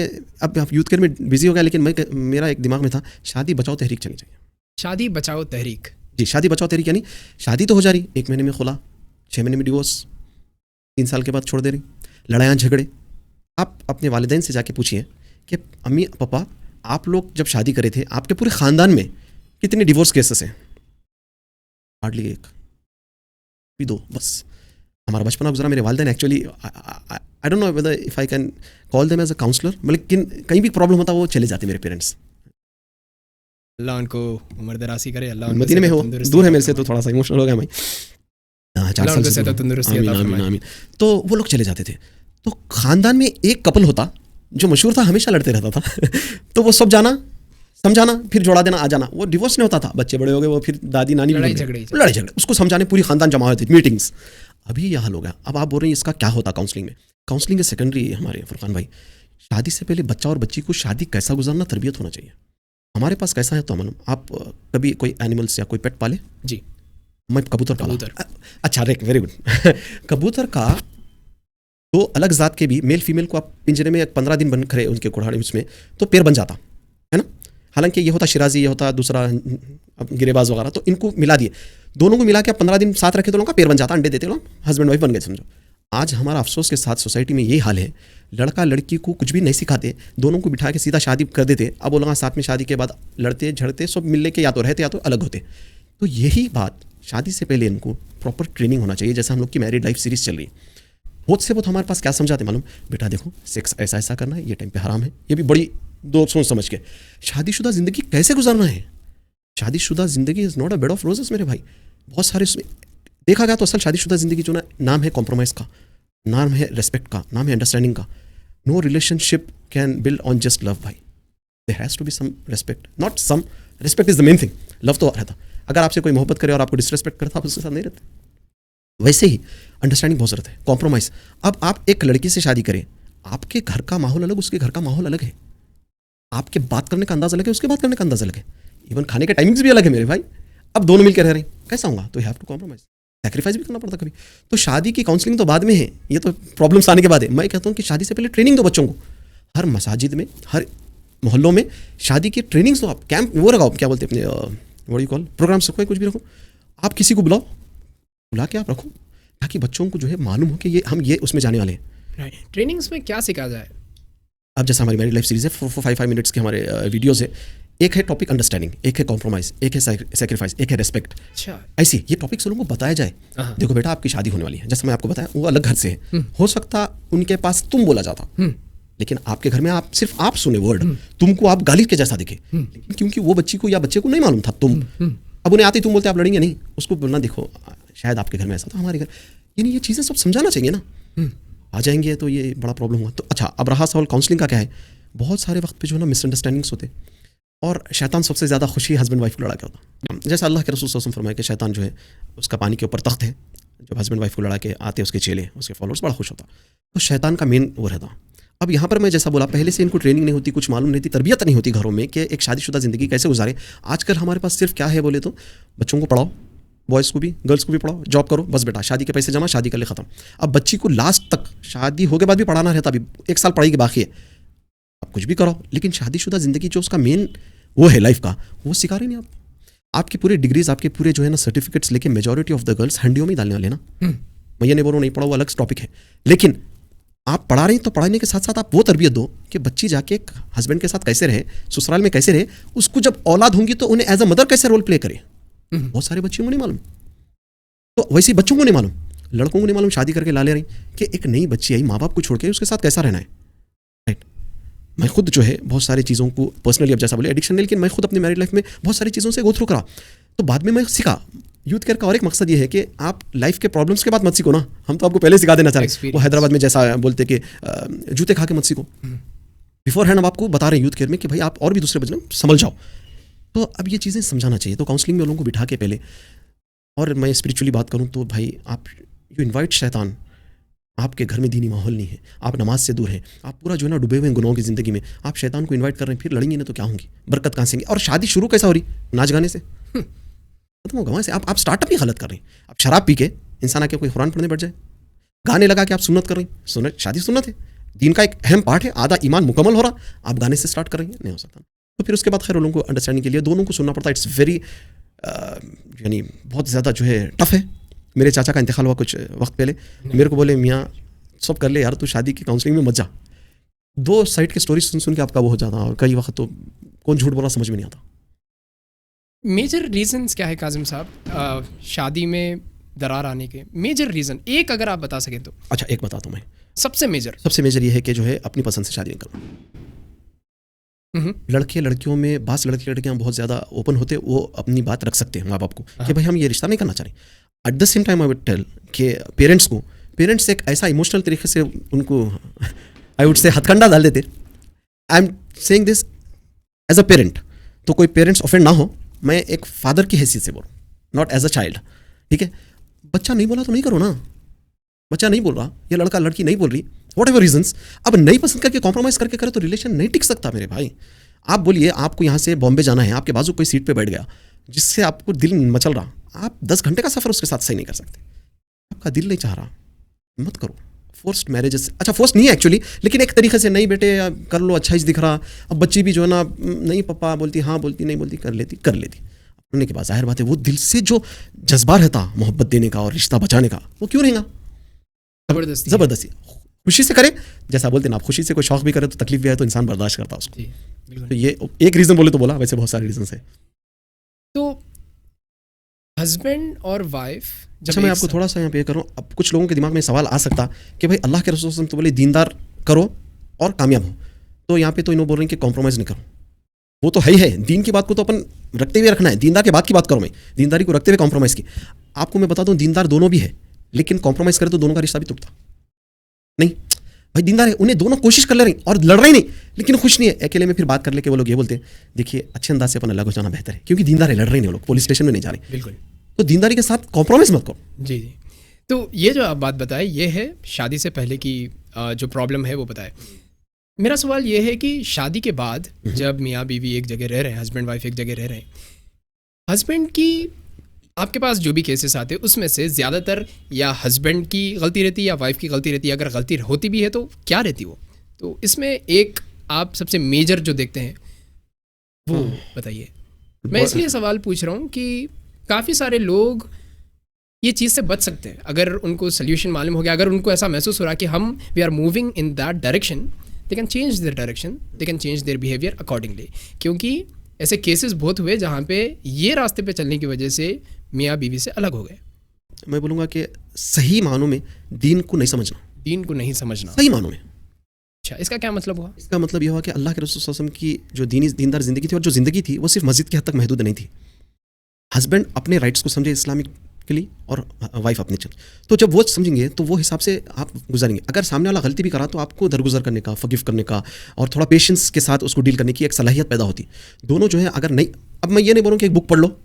अब यूथ केयर में बिजी हो गया, लेकिन मेरा एक दिमाग में था शादी बचाओ तहरीक चलनी चाहिए। शादी बचाओ तहरीक, जी, शादी बचाओ तहरीक, यानी शादी तो हो जा रही, 1 महीने में खुला, 6 महीने में डिवोर्स, 3 साल के बाद छोड़ दे रही, लड़ाइयाँ झगड़े। आप अपने वालिदैन से जाके पूछिए कि अम्मी पापा आप लोग जब शादी करे थे, आपके पूरे ख़ानदान में कितने डिवोर्स केसेस हैं? हार्डली 1 भी 2 बस। हमारा बचपना गुजरा, मेरे वालिदैन actually I don't know whether if I can call them as a counsellor, लेकिन कहीं भी प्रॉब्लम होता वो चले जाते मेरे पेरेंट्स। अल्लाह उनको उम्र दराज़ी करे, अल्लाह मदीने में हो, दूर है मेरे से तो थोड़ा सा इमोशनल हो गया मैं। 4 साल से तंदुरुस्ती अता फरमाए। तो वो लोग चले जाते थे, तो ख़ानदान में एक कपल होता जो मशहूर था, हमेशा लड़ते रहता था तो वो सब जाना, समझाना, फिर जोड़ा देना, आ जाना, वो डिवोर्स नहीं होता था। बच्चे बड़े हो गए, वो फिर दादी नानी लड़ाई झगड़े, उसको समझाने पूरी ख़ानदान जमा होती, मीटिंग्स। अभी यह हाल हो गया। अब आप बोल रहे हैं इसका क्या होता काउंसलिंग में? काउंसलिंग इज सेकेंडरी हमारे फुरकान भाई। शादी से पहले बच्चा और बच्ची को शादी कैसा गुजारना, तरबियत होना चाहिए। हमारे पास कैसा है तो मालूम, आप कभी कोई एनिमल्स या कोई पेट पाले? जी, मैं कबूतर पाला। अच्छा, वेरी गुड कबूतर का 2 अलग ज़ात के भी मेल फीमेल को आप पिंजरे में 15 दिन बंद करे उनके कुड़ाड़े उसमें, तो पेड़ बन जाता है ना। हालांकि ये होता शिराजी, ये होता दूसरा गिरेबाज वगैरह, तो इनको मिला दिए, दोनों को मिला के आप 15 दिन साथ रखे तो लोगों का पेड़ बन जाता, अंडे देते लोग, हस्बैंड वाइफ बन गए समझो। आज हमारा अफसोस के साथ सोसाइटी में यही हाल है, लड़का लड़की को कुछ भी नहीं सिखाते, दोनों को बिठा के सीधा शादी कर देते। अब वो लोग साथ में शादी के बाद लड़ते झड़ते, सब मिलने के या तो रहते या तो अलग होते। तो यही बात शादी से पहले इनको प्रॉपर ट्रेनिंग होना चाहिए। जैसे हम लोग की मैरिड लाइफ सीरीज चल रही है, बहुत से बहुत हमारे पास क्या समझाते मालूम, बेटा देखो सेक्स ऐसा ऐसा करना है, ये टाइम पे हराम है, ये भी बड़ी दो सोच समझ के। शादीशुदा जिंदगी कैसे गुजारना है? शादीशुदा जिंदगी is not a bed of roses मेरे भाई। बहुत सारे उसमें देखा गया तो असल शादीशुदा जिंदगी जो ना, नाम है कॉम्प्रोमाइज़ का, नाम है रेस्पेक्ट का, नाम है अंडरस्टैंडिंग का। No relationship can build on just love भाई, there has to be some respect, not some respect is the main thing. Love तो रहता, अगर आपसे कोई मोहब्बत करे और आपको डिसरेस्पेक्ट करता, आप उसके साथ नहीं रहते। वैसे ही अंडरस्टैंडिंग बहुत ज़रूरत है, कॉम्प्रोमाइज़। अब आप एक लड़की से शादी करें, आपके घर का माहौल अलग, उसके घर का माहौल अलग है, आपके बात करने का अंदाज अलग है, उसके बात करने का अंदाज अलग है, इवन खाने के टाइमिंग्स भी अलग है मेरे भाई। अब दोनों मिलकर रह रहे हैं, कैसा होगा? तो you have to compromise, sacrifice भी करना पड़ता कभी। तो शादी की काउंसलिंग तो बाद में है, ये तो प्रॉब्लम्स आने के बाद है। मैं कहता हूँ कि शादी से पहले ट्रेनिंग दो बच्चों को, हर मसाजिद में, हर मोहल्लों में शादी की ट्रेनिंग्स दो। आप कैंप वो लगाओ, क्या बोलते हैं अपने व्हाट यू कॉल, प्रोग्राम्स रखो, कुछ भी रखो, आप किसी को बुलाओ, बुला के आप रखो, ताकि बच्चों को जो है मालूम हो कि ये हम ये उसमें जाने वाले हैं। राइट, ट्रेनिंग्स में क्या सिखाया जाए? अब जैसा हमारी मैरिड लाइफ सीरीज है, 4-5 मिनट्स के हमारे वीडियोज़ है। एक है टॉपिक अंडरस्टैंडिंग, एक है कॉम्प्रोमाइज़, एक है सेक्रीफाइस, एक है रेस्पेक्ट। अच्छा, ऐसी ये टॉपिक्स लोगों को बताया जाए। देखो बेटा आपकी शादी होने वाली है, जैसे मैं आपको बताया वो अलग घर से है, हो सकता उनके पास तुम बोला जाता, लेकिन आपके घर में आप सिर्फ आप सुने वर्ड, तुमको आप गाली के जैसा दिखे, लेकिन क्योंकि वो बच्ची को या बच्चे को नहीं मालूम था तुम, अब उन्हें आते तुम बोलते आप लड़ेंगे नहीं, उसको बोलना देखो शायद आपके घर में ऐसा था, हमारे घर, यानी ये चीज़ें सब समझाना चाहिए ना। आ जाएंगे तो ये बड़ा प्रॉब्लम हुआ। तो अच्छा, अब रहा सवाल काउंसलिंग का, क्या है, बहुत सारे वक्त पे जो है ना मिसअंडरस्टैंडिंग्स होते, और शैतान सबसे ज़्यादा खुशी हस्बैंड वाइफ को लड़ा के होता। जैसा अल्लाह के रसूल सल्लल्लाहु अलैहि वसल्लम फरमाया कि शैतान जो है उसका पानी के ऊपर तख्त है, जब हस्बैंड वाइफ को लड़ा के आते उसके चेले, उसके फॉलोअर्स, बड़ा खुश होता। तो शैतान का मेन वो रहता। अब यहाँ पर मैं जैसा बोला, पहले से इनको ट्रेनिंग नहीं होती, कुछ मालूम नहीं थी, तरबियत नहीं होती घरों में कि एक शादीशुदा ज़िंदगी कैसे गुजारे। आजकल हमारे पास सिर्फ क्या है बोले तो, बच्चों को पढ़ाओ, बॉयज़ को भी गर्ल्स को भी पढ़ाओ, जॉब करो, बस बेटा शादी के पैसे जमा, शादी कर ले ख़त्म। अब बच्ची को लास्ट तक शादी हो के बाद भी पढ़ाना रहता, अभी 1 साल पढ़ाई की बाकी है, आप कुछ भी करो, लेकिन शादीशुदा ज़िंदगी जो उसका मेन वो है लाइफ का, वो सिखा रहे नहीं आप। आपकी पूरी डिग्रीज, आपके पूरे जो है ना सर्टिफिकेट्स लेके मेजॉरिटी ऑफ द गर्ल्स हंडियों में ही डालने वाले ना। मैं ये नहीं बोल रहा हूँ नहीं पढ़ा, वो अलग टॉपिक है, लेकिन आप पढ़ा रहे हैं तो पढ़ाने के साथ साथ आप वो तरबियत दो कि बच्ची जाके एक हस्बैंड के साथ कैसे रहे, ससुराल में कैसे रहे, उसको जब औलाद होंगी तो उन्हें एज अ मदर कैसे रोल प्ले करे। बहुत सारे बच्चियों को नहीं मालूम, तो वैसे ही बच्चों को नहीं मालूम, लड़कों को नहीं मालूम, शादी करके ला ले रही कि एक नई बच्ची आई माँ बाप को छोड़ के उसके साथ कैसा रहना है। राइट, मैं खुद जो है बहुत सारी चीज़ों को पर्सनली, अब जैसा बोले एडिक्शन, लेकिन मैं खुद अपनी मैरिड लाइफ में बहुत सारी चीज़ों से गो थ्रू करा, तो बाद में मैं सीखा। यूथ केयर का और एक मकसद ये है कि आप लाइफ के प्रॉब्लम्स के बाद मत सीखो ना, हम तो आपको पहले सिखा देना चाह रहे हैं। वो हैदराबाद में जैसा बोलते कि जूते खा के मत सीखो, बिफोर हैंड हम आपको बता रहे हैं यूथ केयर में कि भाई आप और भी दूसरे बचने समझ जाओ। तो अब ये चीज़ें समझाना चाहिए। तो काउंसलिंग में लोगों को बिठा के पहले, और मैं स्पिरिचुअली बात करूँ तो भाई आप यू इन्वाइट शैतान, आपके घर में दीनी माहौल नहीं है, आप नमाज से दूर हैं, आप पूरा जो है ना डूबे हुए हैं गुनाहों की ज़िंदगी में, आप शैतान को इन्वाइट कर रहे हैं, फिर लड़ेंगे ना तो क्या होंगी, बरकत कहाँ से होंगी। और शादी शुरू कैसा हो रही, नाच गाने से खत्म होगा, वहाँ से आप स्टार्टअप ही गलत कर रहे हैं। आप शराब पी के इंसान आके कोई कुरान पढ़ने बैठ जाए, गाने लगा के आप सुन्नत कर रहे हैं, सुन्नत शादी सुन्नत है, दीन का एक अहम पार्ट है, आधा ईमान मुकम्मल हो रहा, आप गाने से स्टार्ट करेंगे, नहीं हो सकता। तो फिर उसके बाद खैर लोगों को अंडरस्टैंडिंग के लिए दोनों को सुनना पड़ता है। इट्स वेरी यानी बहुत ज़्यादा जो है टफ है। मेरे चाचा का इंतकाल हुआ कुछ वक्त पहले, मेरे को बोले मियाँ सब कर ले यार, तू शादी की काउंसलिंग में मत जा। 2 साइड की स्टोरी सुन के आपका वो हो जाता, और कई वक्त तो कौन झूठ बोला समझ में नहीं आता। मेजर रीजंस क्या है काजिम साहब शादी में दरार आने के? मेजर रीज़न एक अगर आप बता सकें तो। अच्छा, एक बताता हूँ मैं। सबसे मेजर ये है कि जो है अपनी पसंद से शादी नहीं करना। लड़के लड़कियों में बास लड़के लड़कियां बहुत ज़्यादा ओपन होते, वो अपनी बात रख सकते हैं माँ बाप को कि भाई हम ये रिश्ता नहीं करना चाह रहे। At the same time I would tell कि पेरेंट्स एक ऐसा इमोशनल तरीके से उनको आई वुड से हथकंडा डाल देते। I am saying this as a parent, तो कोई पेरेंट्स ऑफेंड ना हो, मैं एक फादर की हैसियत से बोल रहा हूँ, नॉट एज अ चाइल्ड। ठीक है, बच्चा नहीं बोला तो नहीं करो ना, बच्चा नहीं बोल रहा, ये लड़का लड़की नहीं बोल रही, वॉट एवर रीजंस, अब नहीं पसंद करके कॉम्प्रोमाइज़ करके करे तो रिलेशन नहीं टिक सकता मेरे भाई। आप बोलिए आपको यहाँ से बॉम्बे जाना है, आपके बाजू कोई सीट पे बैठ गया जिससे आपको दिल मचल रहा, आप 10 घंटे का सफ़र उसके साथ सही नहीं कर सकते। आपका दिल नहीं चाह रहा, मत करो। फोर्स्ड मैरिजेस, अच्छा फोर्स नहीं है एक्चुअली, लेकिन एक तरीके से नहीं बेटे कर लो, अच्छा ही दिख रहा। अब बच्ची भी जो है ना, नहीं पापा बोलती, हाँ बोलती, नहीं बोलती, कर लेती। करने के बाद जाहिर बात है वो दिल से जो जज्बा रहता मोहब्बत देने का और रिश्ता बचाने का, वो क्यों रहेगा? ज़बरदस्ती खुशी से करे, जैसा बोलते ना, आप खुशी से कोई शौक भी करे तो तकलीफ भी है तो इंसान बर्दाश्त करता उसको। तो ये एक रीज़न बोले तो बोला, वैसे बहुत सारे रीजन है। तो हस्बैंड और वाइफ अच्छा, मैं आपको थोड़ा सा यहाँ पे कर रहा हूँ। अब कुछ लोगों के दिमाग में सवाल आ सकता कि भाई अल्लाह के रसूल सल्लल्लाहु अलैहि वसल्लम तो बोले दीनदार करो और कामयाब हो, तो यहाँ पे तो इन्हों बोल रहे हैं कि कॉम्प्रोमाइज़ नहीं करो। वो तो है ही है, दीन की बात को तो अपन रखते हुए रखना है, दीनदार के बाद की बात करो, मैं दीनदारी को रखते हुए कॉम्प्रोमाइज़ की। आपको मैं बता दूँ, दीनदार दोनों भी है, लेकिन कॉम्प्रोमाइज़ करे तो दोनों का रिश्ता भी टूटता नहीं। भाई दीनदार है, उन्हें दोनों कोशिश कर ले रही और लड़ रही नहीं, लेकिन खुश नहीं है। अकेले में फिर बात कर लेके वो लोग ये बोलते हैं, देखिए अच्छे अंदाज से अपन अलग हो जाना बेहतर है, क्योंकि दीनदार है, लड़ रही नहीं, वो लोग पुलिस स्टेशन में नहीं जा रहे। बिल्कुल। तो दीनदारी के साथ कॉम्प्रोमाइज़ मत करो। जी जी। तो ये जो आप बात बताए, ये है शादी से पहले की जो प्रॉब्लम है वो बताए। मेरा सवाल ये है कि शादी के बाद जब मियाँ बीवी एक जगह रह रहे हैं, हस्बैंड वाइफ एक जगह रह रहे हैं, हस्बैंड की आपके पास जो भी केसेस आते हैं उसमें से ज़्यादातर या हस्बैंड की गलती रहती है या वाइफ की गलती रहती है? अगर गलती होती भी है तो क्या रहती वो? तो इसमें एक आप सबसे मेजर जो देखते हैं वो बताइए। मैं इसलिए सवाल पूछ रहा हूँ कि काफ़ी सारे लोग ये चीज़ से बच सकते हैं अगर उनको सोल्यूशन मालूम हो गया, अगर उनको ऐसा महसूस हो रहा कि हम we are moving in that direction, they can change their direction, they can change their behaviour accordingly. क्योंकि ऐसे केसेस बहुत हुए जहाँ पे ये रास्ते पे चलने की वजह से मियाँ बीवी से अलग हो गए। मैं बोलूँगा कि सही मानों में दीन को नहीं समझना, दीन को नहीं समझना, सही मानों में। अच्छा, इसका क्या मतलब हुआ? इसका मतलब यह हुआ कि अल्लाह के रसूल सल्लल्लाहु अलैहि वसल्लम की जो दीनदार ज़िंदगी थी, और जो ज़िंदगी थी वो सिर्फ मस्जिद की हद तक महदूद नहीं थी। हस्बैंड अपने राइट्स को समझे इस्लामिक के लिए, और वाइफ अपने चल, तो जब वो समझेंगे तो वो हिसाब से आप गुजारेंगे। अगर सामने वाला गलती भी करा तो आपको दरगुजर करने का, फॉरगिव करने का और थोड़ा पेशेंस के साथ उसको डील करने की एक सलाहियत पैदा होती। दोनों जो है अगर नहीं, अब मैं ये नहीं बोलूँ कि एक बुक पढ़ लो,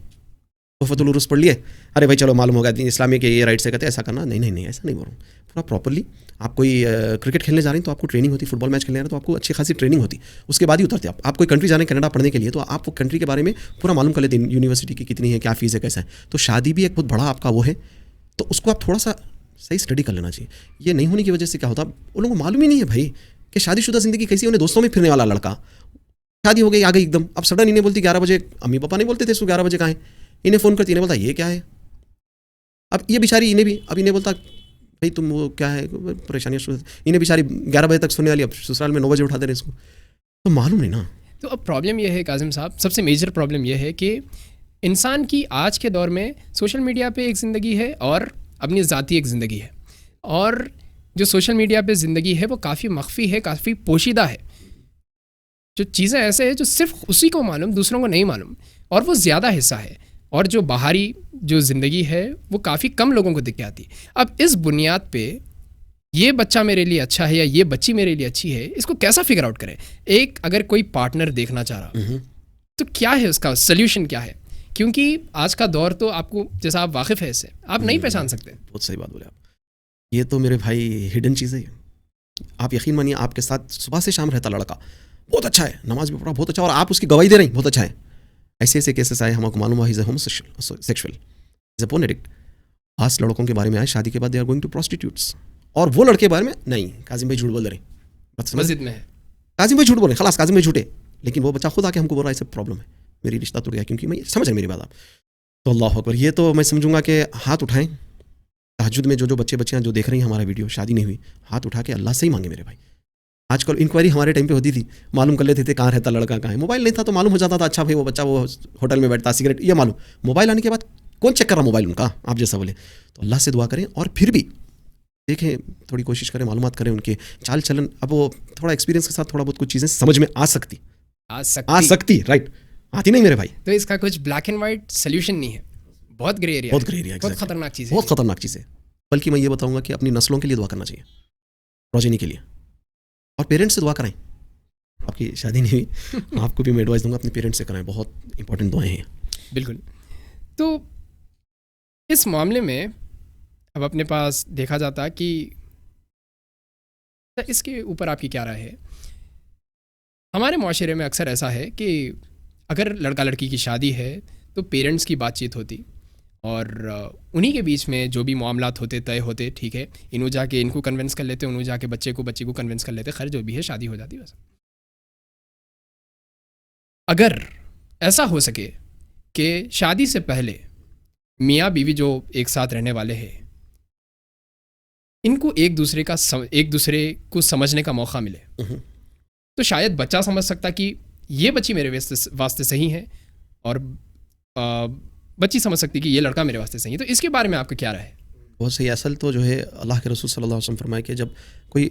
वफ़तुल उरूस पढ़ लिए, अरे भाई चलो मालूम होगा इस्लामिक के ये राइट से कहते हैं ऐसा करना, नहीं ऐसा नहीं बोल रहा हूँ। पूरा प्रॉपरली आप कोई क्रिकेट खेलने जा रहे हैं तो आपको ट्रेनिंग होती, फुटबॉल मैच खेलने जा रहे हैं तो आपको अच्छी खासी ट्रेनिंग होती, उसके बाद ही उतरते आप कोई कंट्री जा रहे हैं कनाडा पढ़ने के लिए, तो आप वो कंट्री के बारे में पूरा मालूम कर लेते हैं, यूनिवर्सिटी की कितनी है, क्या फीस है, कैसा है। तो शादी भी एक बहुत बड़ा आपका वो है, तो उसको आप थोड़ा सा सही स्टडी कर लेना चाहिए। ये नहीं होने की वजह से क्या होता, उन लोगों को मालूम ही नहीं है भाई कि शादीशुदा ज़िंदगी कैसी। उन्हें दोस्तों में फिरने वाला लड़का, शादी हो गई आ गई एकदम, अब सडन इन्हें बोलती 11 बजे, अम्मी पापा नहीं बोलते थे इसको 11 बजे कहाँ है, इन्हें फ़ोन करती, इन्हें बोलता ये क्या है। अब ये बेचारी इन्हें भी, अब इन्हें बोलता भाई तुम वो क्या है, परेशानियाँ, इन्हें बेचारी 11 बजे तक सोने वाली, अब ससुराल में 9 बजे उठा दे रहे इसको, तो मालूम नहीं ना। तो अब प्रॉब्लम यह है काजिम साहब, सबसे मेजर प्रॉब्लम यह है कि इंसान की आज के दौर में सोशल मीडिया पे एक ज़िंदगी है और अपनी ज़ाती एक ज़िंदगी है, और जो सोशल मीडिया पे ज़िंदगी है वो काफ़ी मख्फी है, काफ़ी पोशीदा है। जो चीज़ें ऐसे हैं जो सिर्फ उसी को मालूम, दूसरों को नहीं मालूम, और वो ज़्यादा हिस्सा है, और जो बाहरी जो ज़िंदगी है वो काफ़ी कम लोगों को दिख के आती। अब इस बुनियाद पे ये बच्चा मेरे लिए अच्छा है या ये बच्ची मेरे लिए अच्छी है, इसको कैसा फिगर आउट करें? एक अगर कोई पार्टनर देखना चाह रहा तो क्या है उसका सोल्यूशन, क्या है? क्योंकि आज का दौर तो आपको, जैसा आप वाकिफ़ है इससे, आप नहीं पहचान सकते। बहुत सही बात बोले आप। ये तो मेरे भाई हिडन चीज़ है। आप यकीन मानिए, आपके साथ सुबह से शाम रहता लड़का, बहुत अच्छा है, नमाज भी पढ़ा बहुत अच्छा, और आप उसकी गवाही दे रही बहुत अच्छा है। ऐसे ऐसे केसेस आए, हमको मालूम हुआ is homosexual, is a porn addict. 5 लड़कों के बारे में आए, शादी के बाद they are going to prostitutes, और वो लड़के के बारे में नहीं, काजिम भाई झूठ बोल रहे, मस्जिद में है, काजिम भाई झूठ बोल रहे, खलास काजिम भाई झूठे। लेकिन वो बच्चा खुद आके हमको बोल रहा है ऐसे प्रॉब्लम है, मेरी रिश्ता टूट गया, क्योंकि मैं समझ रहे मेरी बात आप। तो अल्लाह अकबर, ये तो मैं समझूंगा कि हाथ उठाएं तहज्जुद में, जो बच्चियाँ जो देख रही हैं हमारा वीडियो, शादी नहीं हुई, हाथ उठा के अल्लाह से ही मांगे मेरे भाई। आजकल इंक्वायरी हमारे टाइम पे होती थी, मालूम कर लेते थे कहाँ रहता लड़का, कहाँ है। मोबाइल नहीं था तो मालूम हो जाता था, अच्छा भाई वो बच्चा वो होटल में बैठता, सिगरेट, ये मालूम। मोबाइल आने के बाद कौन चेक कर रहा मोबाइल उनका, आप जैसा बोले। तो अल्लाह से दुआ करें, और फिर भी देखें, थोड़ी कोशिश करें, मालूमात करें उनके चाल चलन। अब वो थोड़ा एक्सपीरियंस के साथ थोड़ा बहुत कुछ चीज़ें समझ में आ सकती, राइट, आती नहीं मेरे भाई। तो इसका कुछ ब्लैक एंड वाइट सोल्यूशन नहीं है, बहुत ग्रे एरिया, बहुत ग्रे एरिया, बहुत खतरनाक चीज़ है, बहुत खतरनाक चीज़ है। बल्कि मैं ये बताऊंगा कि अपनी नस्लों के लिए दुआ करना चाहिए, प्रोजेनी के लिए, और पेरेंट्स से दुआ कराएं। आपकी शादी नहीं हुई, आपको भी मैं एडवाइस दूंगा, अपने पेरेंट्स से कराएं, बहुत इंपॉर्टेंट दुआएं हैं। बिल्कुल। तो इस मामले में अब अपने पास देखा जाता कि इसके ऊपर आपकी क्या राय है? हमारे माशरे में अक्सर ऐसा है कि अगर लड़का लड़की की शादी है तो पेरेंट्स की बातचीत होती, और उन्हीं के बीच में जो भी मामलात होते तय होते, ठीक है, इन्हों जाके इनको कन्विंस कर लेते, उन्हों जाके बच्ची को कन्विंस कर लेते, खैर जो भी है शादी हो जाती बस। अगर ऐसा हो सके कि शादी से पहले मियाँ बीवी जो एक साथ रहने वाले हैं, इनको एक दूसरे को समझने का मौका मिले, तो शायद बच्चा समझ सकता कि ये बच्ची मेरे वास्ते सही है, और बच्ची समझ सकती है कि ये लड़का मेरे वास्ते सही है। तो इसके बारे में आपका क्या राय है? बहुत सही। असल तो जो है अल्लाह के रसूल सल्लल्लाहु अलैहि वसल्लम फरमाए कि जब कोई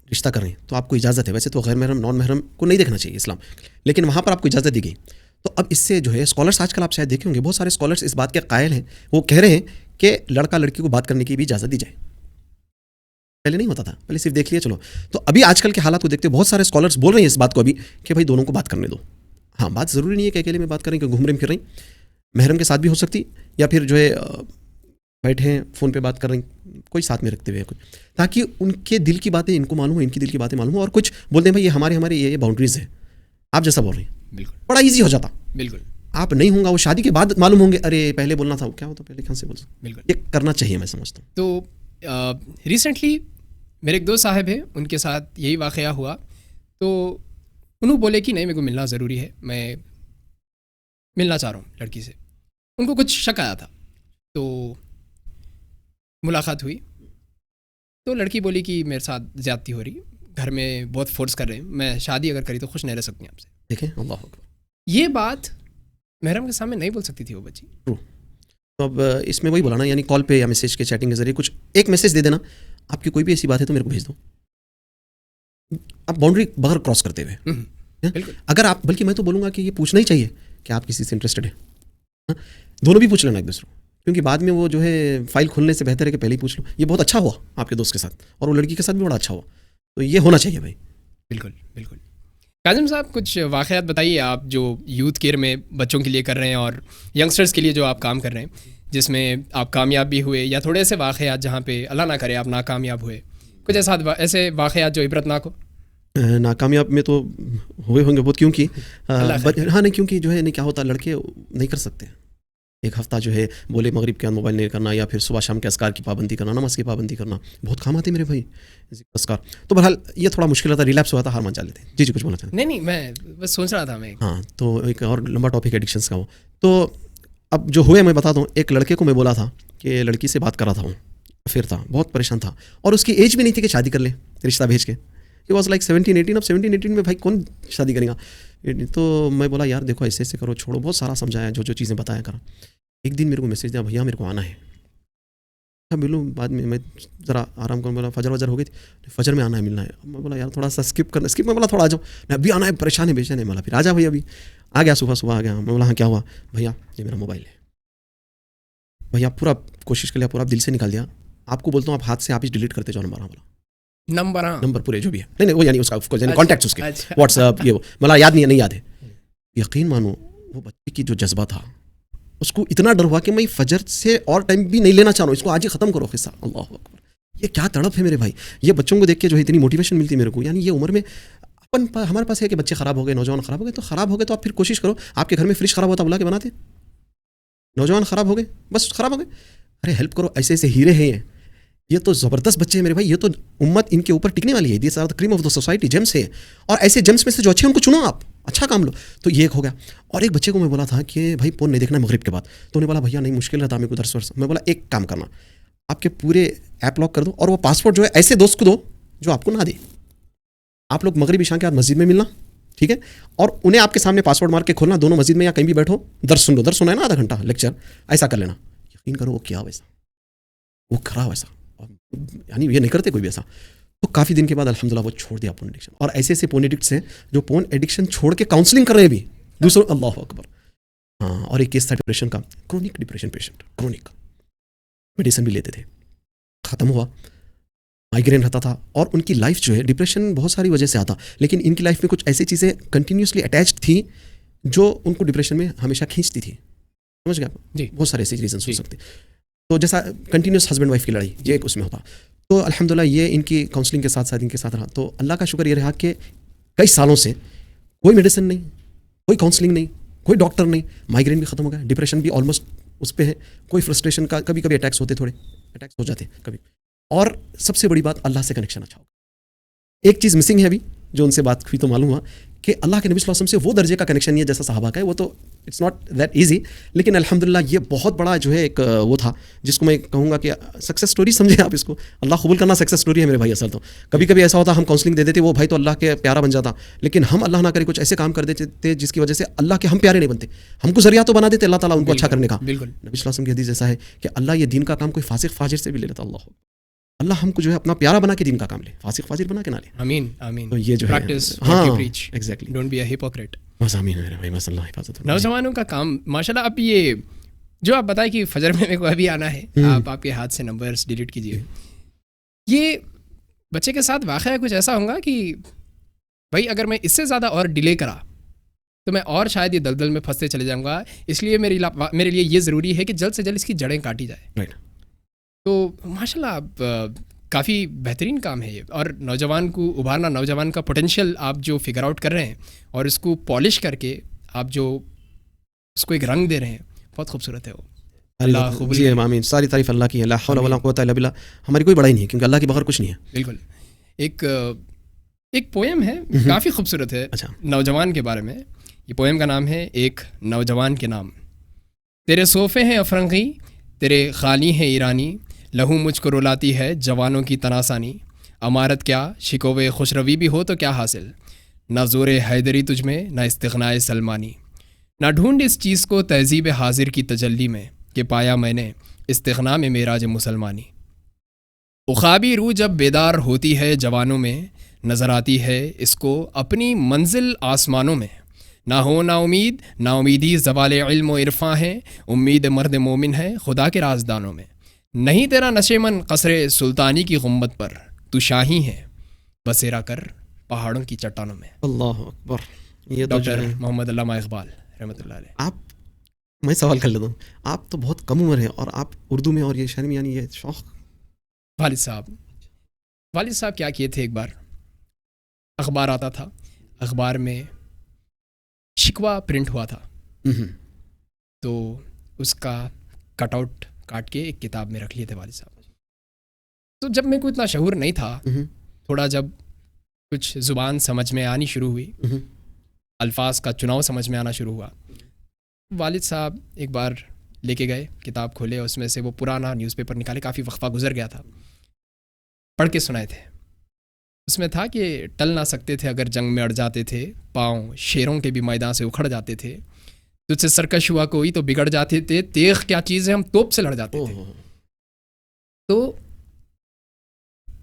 रिश्ता करें तो आपको इजाज़त है। वैसे तो गैर महरम नॉन महरम को नहीं देखना चाहिए इस्लाम, लेकिन वहाँ पर आपको इजाज़त दी गई। तो अब इससे जो है स्कॉलर्स आजकल आप शायद देखे होंगे, बहुत सारे स्कॉलर्स इस बात के कायल हैं, वो कह रहे हैं कि लड़का लड़की को बात करने की भी इजाज़त दी जाए। पहले नहीं होता था, पहले सिर्फ देख लिया चलो। तो अभी आजकल के हालात को देखते बहुत सारे स्कॉलर्स बोल रहे हैं इस बात को अभी कि भाई दोनों को बात करने दो। हाँ, बात ज़रूरी नहीं है कि अकेले में बात करें, कि घूम रहे फिर रही, महरम के साथ भी हो सकती, या फिर जो है बैठे हैं फ़ोन पे बात कर रहे हैं कोई साथ में रखते हुए कुछ, ताकि उनके दिल की बातें इनको मालूम हो, इनकी दिल की बातें मालूम हो, और कुछ बोलते हैं भाई ये हमारे ये बाउंड्रीज़ है, आप जैसा बोल रहे हैं। बिल्कुल, बड़ा ईजी हो जाता। बिल्कुल, आप नहीं होगा, वो शादी के बाद मालूम होंगे, अरे पहले बोलना था, क्या होता पहले कहाँ से बोल सकते। बिल्कुल, ये करना चाहिए, मैं समझता हूँ। तो रिसेंटली मेरे एक दोस्त साहब हैं, उनके साथ यही वाक़या हुआ। तो उन्होंने बोले कि नहीं, मेरे को मिलना ज़रूरी है, मैं मिलना चाह रहा हूँ लड़की से। उनको कुछ शक आया था, तो मुलाकात हुई। तो लड़की बोली कि मेरे साथ ज़्यादती हो रही, घर में बहुत फोर्स कर रहे हैं, मैं शादी अगर करी तो खुश नहीं रह सकती आपसे। देखें, अल्लाह अकबर, ये बात महरम के सामने नहीं बोल सकती थी वो बच्ची। तो अब इसमें वही बोला ना, यानी कॉल पे या मैसेज के चैटिंग के जरिए कुछ एक मैसेज दे देना, आपकी कोई भी ऐसी बात है तो मेरे को भेज दो, आप बाउंड्री बगैर क्रॉस करते हुए। बिल्कुल, अगर आप, बल्कि मैं तो बोलूँगा कि ये पूछना ही चाहिए कि आप किसी से इंटरेस्टेड हैं। हाँ? दोनों भी पूछ लेना एक दूसरे को, क्योंकि बाद में वो जो है फाइल खोलने से बेहतर है कि पहले ही पूछ लो। ये बहुत अच्छा हुआ आपके दोस्त के साथ, और वो लड़की के साथ भी बड़ा अच्छा हुआ, तो ये होना चाहिए भाई। बिल्कुल, बिल्कुल। काजिम साहब, कुछ वाक़यात बताइए आप जो यूथ केयर में बच्चों के लिए कर रहे हैं और यंगस्टर्स के लिए जो आप काम कर रहे हैं, जिसमें आप कामयाब भी हुए, या थोड़े ऐसे वाक़यात जहाँ पे अल्लाह ना करे आप नाकामयाब हुए, कुछ ऐसे वाक़यात जो इबरतनाक हो। नाकामयाब में तो हुए होंगे बहुत, क्योंकि हाँ नहीं, क्योंकि जो है नहीं, क्या होता, लड़के नहीं कर सकते। एक हफ्ता जो है बोले मगरिब के मोबाइल नहीं करना, या फिर सुबह शाम के अस्कार की पाबंदी करना, नमाज की पाबंदी करना, बहुत काम आते मेरे भाई अस्कार। तो बहरहाल ये थोड़ा मुश्किल था, रिलैप्स हुआ था, हार मान जा लेते। जी कुछ बोलना चाहते? नहीं, मैं बस सोच रहा था मैं। हाँ, तो एक और लंबा टॉपिक एडिक्शंस का हो। तो अब जो हुए मैं बता दूँ, एक लड़के को मैं बोला था कि लड़की से बात कर रहा था, हूँ फिर था, बहुत परेशान था, और उसकी एज भी नहीं थी कि शादी कर ले, रिश्ता भेज के। He was like 17-18। अब 17-18 में भाई कौन शादी करेगा। तो मैं बोला यार देखो ऐसे करो, छोड़ो, बहुत सारा समझाया, जो चीज़ें बताया करा। एक दिन मेरे को मैसेज दिया, भैया मेरे को आना है। मिलूँ बाद में, मैं ज़रा आराम करूँ, बोला फजर हो गई थी, फजर में आना है, मिलना है। मैं बोला यार थोड़ा सा स्किप में बोला थोड़ा आ जाओ, अभी आना है, परेशान है बेचैन है। बोला फिर आ जा भाई, अभी आ गया, सुबह आ गया। मैं बोला हाँ क्या हुआ? भैया ये मेरा मोबाइल है। भैया पूरा कोशिश कर लिया, पूरा दिल से निकाल दिया, आपको बोलता हूँ आप हाथ से आप ही डिलीट करते जाओ नंबर। बोला नंबर पूरे जो भी है, नहीं वो यानी उसका कॉन्टैक्ट्स उसके, व्हाट्सएप ये वो, मतलब याद नहीं याद है। यकीन मानो वो बच्चे की जो जज्बा था, उसको इतना डर हुआ कि मैं फजर से और टाइम भी नहीं लेना चाह रहा हूँ, इसको आज ही ख़त्म करो किस्सा। अल्लाह अकबर, ये क्या तड़प है मेरे भाई। ये बच्चों को देख के जो है इतनी मोटिवेशन मिलती है मेरे को। यानी ये उम्र में हमारे पास है कि बच्चे ख़राब हो गए, नौजवान ख़राब हो गए, तो ख़राब हो गए तो आप फिर कोशिश करो, आपके घर में फ्रिज ख़राब होता बुला के बनाते, नौजवान ख़राब हो गए बस ख़राब हो गए, अरे हेल्प करो, ऐसे ऐसे हीरे हैं ये तो ज़बरदस्त बच्चे हैं मेरे भाई, ये तो उम्मत इनके ऊपर टिकने वाली है, this are the cream of the society, gems है, और ऐसे जेम्स में से जो अच्छे उनको चुनो, आप अच्छा काम लो। तो ये एक हो गया। और एक बच्चे को मैं बोला था कि भाई फ़ोन नहीं देखना है मगरिब के बाद, तो उन्हें बोला भैया नहीं मुश्किल रहता मेरे को 10 वर्ष। मैं बोला एक काम करना, आपके पूरे ऐप लॉक कर दो, और वो पासवर्ड जो है ऐसे दोस्त को दो जो आपको ना दे। आप लोग मगरिब ईशा के बाद मस्जिद में मिलना, ठीक है, और उन्हें आपके सामने पासवर्ड मार के खोलना, दोनों मस्जिद में या कहीं भी बैठो, दर्द सुन लो, दर्द सुना है ना आधा घंटा लेक्चर, ऐसा कर लेना। यकीन करो वो क्या वैसा, वो खरा वैसा, यानी ये नहीं करते कोई भी ऐसा। तो काफ़ी दिन के बाद अल्हम्दुलिल्लाह वो छोड़ दिया पोर्न एडिक्शन। और ऐसे ऐसे पोर्न एडिक्ट्स हैं जो पोर्न एडिक्शन छोड़ के काउंसलिंग कर रहे हैं भी दूसरों, अल्लाह अकबर। हाँ, और एक केस था डिप्रेशन का, chronic depression patient, chronic medicine भी लेते थे, ख़त्म हुआ, माइग्रेन रहता था, और उनकी लाइफ जो है, डिप्रेशन बहुत सारी वजह से आता, लेकिन इनकी लाइफ में कुछ ऐसी चीज़ें कंटिन्यूसली अटैच्ड थी जो उनको डिप्रेशन में हमेशा खींचती थी। समझ गया? बहुत सारे ऐसे रीजन हो सकते। तो जैसा कंटिन्यूस हस्बैंड वाइफ की लड़ाई, ये एक उसमें होता। तो अल्हम्दुलिल्लाह ये इनकी काउंसलिंग के साथ साथ इनके साथ रहा। तो अल्लाह का शुक्र ये रहा कि कई सालों से कोई मेडिसिन नहीं, कोई काउंसलिंग नहीं, कोई डॉक्टर नहीं, माइग्रेन भी ख़त्म हो गया, डिप्रेशन भी ऑलमोस्ट उस पर है, कोई फ्रस्ट्रेशन का कभी कभी अटैक्स होते, थोड़े अटैक्स हो जाते कभी। और सबसे बड़ी बात, अल्लाह से कनेक्शन अच्छा होगा। एक चीज़ मिसिंग है अभी, जो उनसे बात हुई तो मालूम हुआ कि अल्लाह के नबी सल्लल्लाहु अलैहि वसल्लम से वो दर्जे का कनेक्शन नहीं है जैसा सहाबा का है, वो तो इट्स नॉट दैट ईजी, लेकिन अल्हम्दुलिल्लाह ये बहुत बड़ा जो है एक वो था जिसको मैं कहूँगा कि सक्सेस स्टोरी समझे आप इसको, अल्लाह कबूल करना सक्सेस स्टोरी है मेरे भाई। असल तो कभी कभी ऐसा होता हम काउंसलिंग दे देते, वो भाई तो अल्लाह के प्यारा बन जाता, लेकिन हम अल्लाह ना करे कुछ ऐसे काम कर देते थे जिसकी वजह से अल्लाह के हम प्यारे नहीं बनते, हमको जरिया तो बना देते अल्लाह ताला उनको अच्छा करने का। बिल्कुल नबी सल्लल्लाहु अलैहि वसल्लम की हदीस ऐसा है कि अल्लाह ये दीन का काम कोई फासिक फाजिर से भी ले लेता, अल्लाह हमको जो है अपना प्यारा बना के दीन का काम ले, फासिक फाजिर बना के ना ले। आमीन आमीन। तो ये जो है प्रैक्टिस हाँ what you preach, exactly, don't be a hypocrite. बस आमीन मेरे भाई, बस अल्लाह हिफाजत हो। नौजवानों का काम माशाल्लाह। अब ये जो आप बताए कि फजर में मेरे को अभी आना है, आप आपके हाथ से नंबर्स डिलीट कीजिए, ये बच्चे के साथ वाक़या कुछ ऐसा होगा कि भाई अगर मैं इससे ज़्यादा और डिले करा तो मैं और शायद ये दलदल में फंसते चले जाऊँगा, इसलिए मेरे लिए ये ज़रूरी है कि जल्द से जल्द इसकी जड़ें काटी जाए। राइट। तो माशाल्लाह आप काफ़ी बेहतरीन काम है ये, और नौजवान को उभारना, नौजवान का पोटेंशियल आप जो फिगर आउट कर रहे हैं और इसको पॉलिश करके आप जो उसको एक रंग दे रहे हैं, बहुत खूबसूरत है वो। अल्लाह कबूल जी आमीन, सारी तारीफ अल्लाह की है, ला हौला वला कुव्वता इल्ला बिल्लाह। हमारी कोई बड़ाई नहीं है क्योंकि अल्लाह के बगैर कुछ नहीं है। बिल्कुल। एक पोएम है काफ़ी खूबसूरत है, अच्छा, नौजवान के बारे में। ये पोएम का नाम है एक नौजवान के नाम। तेरे सोफ़े हैं अफरंगी, तेरे खाली हैं ईरानी, लहू मुझको रुलाती है जवानों की तनासानी। अमारत क्या शिकोवे खुशरवी भी हो तो क्या हासिल, ना ज़ोर हैदरी तुझ में ना इस्तिग़नाए सलमानी। ना ढूंढ इस चीज़ को तहज़ीब हाजिर की तजल्ली में, कि पाया मैंने इस्तिग़ना में मेराज मुसलमानी। उखाबी रूह जब बेदार होती है जवानों में, नज़र आती है इसको अपनी मंजिल आसमानों में। ना हो ना उम्मीदी ज़वाल इल्म व इरफ़ा है, उम्मीद मर्द मोमिन है खुदा के राजदानों में। नहीं तेरा नशेमन कसरे सुल्तानी की गुम्बद पर, तू शाही है बसेरा कर पहाड़ों की चट्टानों में। अल्लाह अकबर। ये तो डॉक्टर मोहम्मद अल्लामा इकबाल रहमतुल्लाह अलैह। आप, मैं सवाल कर लेता हूँ, आप तो बहुत कम उम्र है और आप उर्दू में और ये शायरी में, यानी ये शौक़। वालिद साहब क्या किए थे, एक बार अखबार आता था, अखबार में शिकवा प्रिंट हुआ था, तो उसका कटआउट काट के एक किताब में रख लिए थे वालिद साहब। तो जब मेरे को इतना शऊर नहीं था, थोड़ा जब कुछ ज़ुबान समझ में आनी शुरू हुई, अल्फाज का चुनाव समझ में आना शुरू हुआ, वालिद साहब एक बार लेके गए, किताब खोले, उसमें से वो पुराना न्यूज़पेपर निकाले, काफ़ी वक्फा गुजर गया था, पढ़ के सुनाए थे। उसमें था कि टल ना सकते थे अगर जंग में अड़ जाते थे, पाँव शेरों के भी मैदान से उखड़ जाते थे, तुझसे सरकश हुआ कोई तो बिगड़ जाते थे, तेग क्या चीज़ है हम तोप से लड़ जाते थे। तो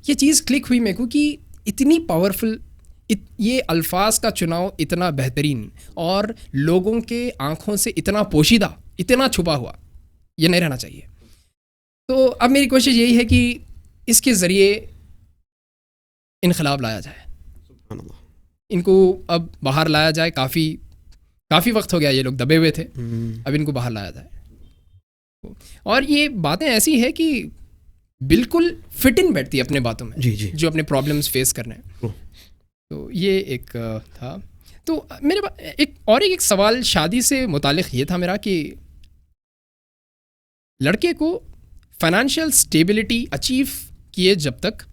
ये चीज़ क्लिक हुई मेरे को कि इतनी पावरफुल, ये अल्फाज का चुनाव इतना बेहतरीन और लोगों के आँखों से इतना पोशीदा, इतना छुपा हुआ, ये नहीं रहना चाहिए। तो अब मेरी कोशिश यही है कि इसके ज़रिए इनकलाब लाया जाए, इनको अब बाहर लाया जाए। काफ़ी वक्त हो गया ये लोग दबे हुए थे, अब इनको बाहर लाया जाए। और ये बातें ऐसी है कि बिल्कुल फिट इन बैठती है अपने बातों में, जी। जो अपने प्रॉब्लम्स फेस करने हैं। तो ये एक था। तो मेरे एक सवाल शादी से मुतालिक ये था मेरा कि लड़के को फाइनेंशियल स्टेबिलिटी अचीव किए जब तक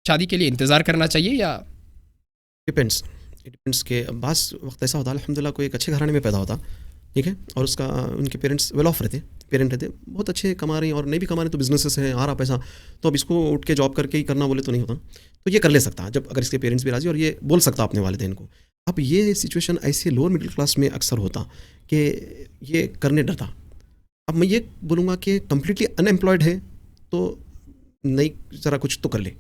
शादी के लिए इंतज़ार करना चाहिए या? डिपेंड्स के बास वक्त ऐसा होता है, अल्हम्दुलिल्लाह कोई एक अच्छे घराने में पैदा होता, ठीक है, और उसका उनके पेरेंट्स वेल ऑफ रहते, बहुत अच्छे कमा रहे हैं, और नहीं भी कमा रहे तो बिजनेसेस हैं, आ रहा पैसा, तो अब इसको उठ के जॉब करके ही करना बोले तो नहीं होता, तो ये कर ले सकता जब अगर इसके पेरेंट्स भी राजी, और ये बोल सकता अपने वालिदैन को। अब ये सिचुएशन ऐसे लोअर मिडिल क्लास में अक्सर होता कि ये करने डरता। अब मैं ये बोलूँगा कि कम्प्लीटली अनएम्प्लॉयड है तो नहीं, ज़रा कुछ तो कर ले।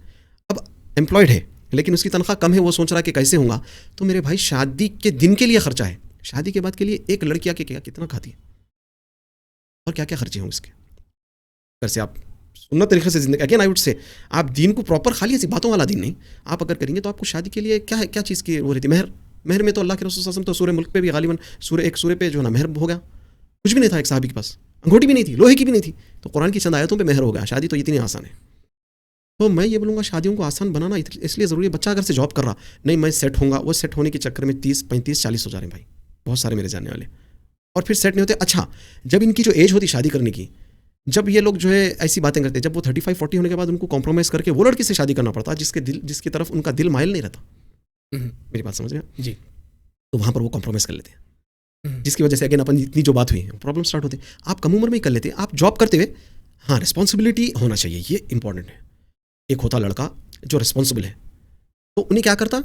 अब एम्प्लॉयड है लेकिन उसकी तनख्वाह कम है, वो सोच रहा है कि कैसे होगा, तो मेरे भाई शादी के दिन के लिए खर्चा है, शादी के बाद के लिए एक लड़की आके कितना खाती है और क्या क्या खर्चे होंगे इसके। अगर से आप सुन्नत तरीके से जिंदगी, अगेन आई वुड से, आप दीन को प्रॉपर खाली ऐसी बातों वाला दिन नहीं, आप अगर करेंगे तो आपको शादी के लिए क्या है, क्या चीज़ की वो रहती है, महर में तो अल्लाह के रसूल सल्लल्लाहु अलैहि वसल्लम तो सूरह मुल्क पे भी गालिबन सूरह पे जो है ना महर हो गया, कुछ भी नहीं था एक साहबी के पास, अंगूठी भी नहीं थी, लोहे की भी नहीं थी, तो कुरान की चंद आयतों पे महर हो गया। शादी तो इतनी आसान है। तो मैं ये बोलूँगा शादियों को आसान बनाना इसलिए ज़रूरी है। बच्चा अगर से जॉब कर रहा, नहीं मैं सेट होऊंगा, वो सेट होने के चक्कर में 30, 35, 40 हो जा रहे हैं भाई, बहुत सारे मेरे जानने वाले, और फिर सेट नहीं होते। अच्छा, जब इनकी जो एज होती शादी करने की, जब ये लोग जो है ऐसी बातें करते हैं, जब वो 35-40 होने के बाद उनको कॉम्प्रोमाइज़ करके वो लड़की से शादी करना पड़ता है जिसकी तरफ उनका दिल माइल नहीं रहता। मेरी बात समझ रहे हैं जी। तो वहाँ पर वो कॉम्प्रोमाइज़ कर लेते हैं, जिसकी वजह से अगेन अपन इतनी जो बात हुई प्रॉब्लम स्टार्ट होती है। आप कम उम्र में ही कर लेते हैं, आप जॉब करते हुए, हाँ रिस्पॉन्सिबिलिटी होना चाहिए, ये इंपॉर्टेंट है। एक होता लड़का जो रिस्पॉन्सिबल है, तो उन्हें क्या करता,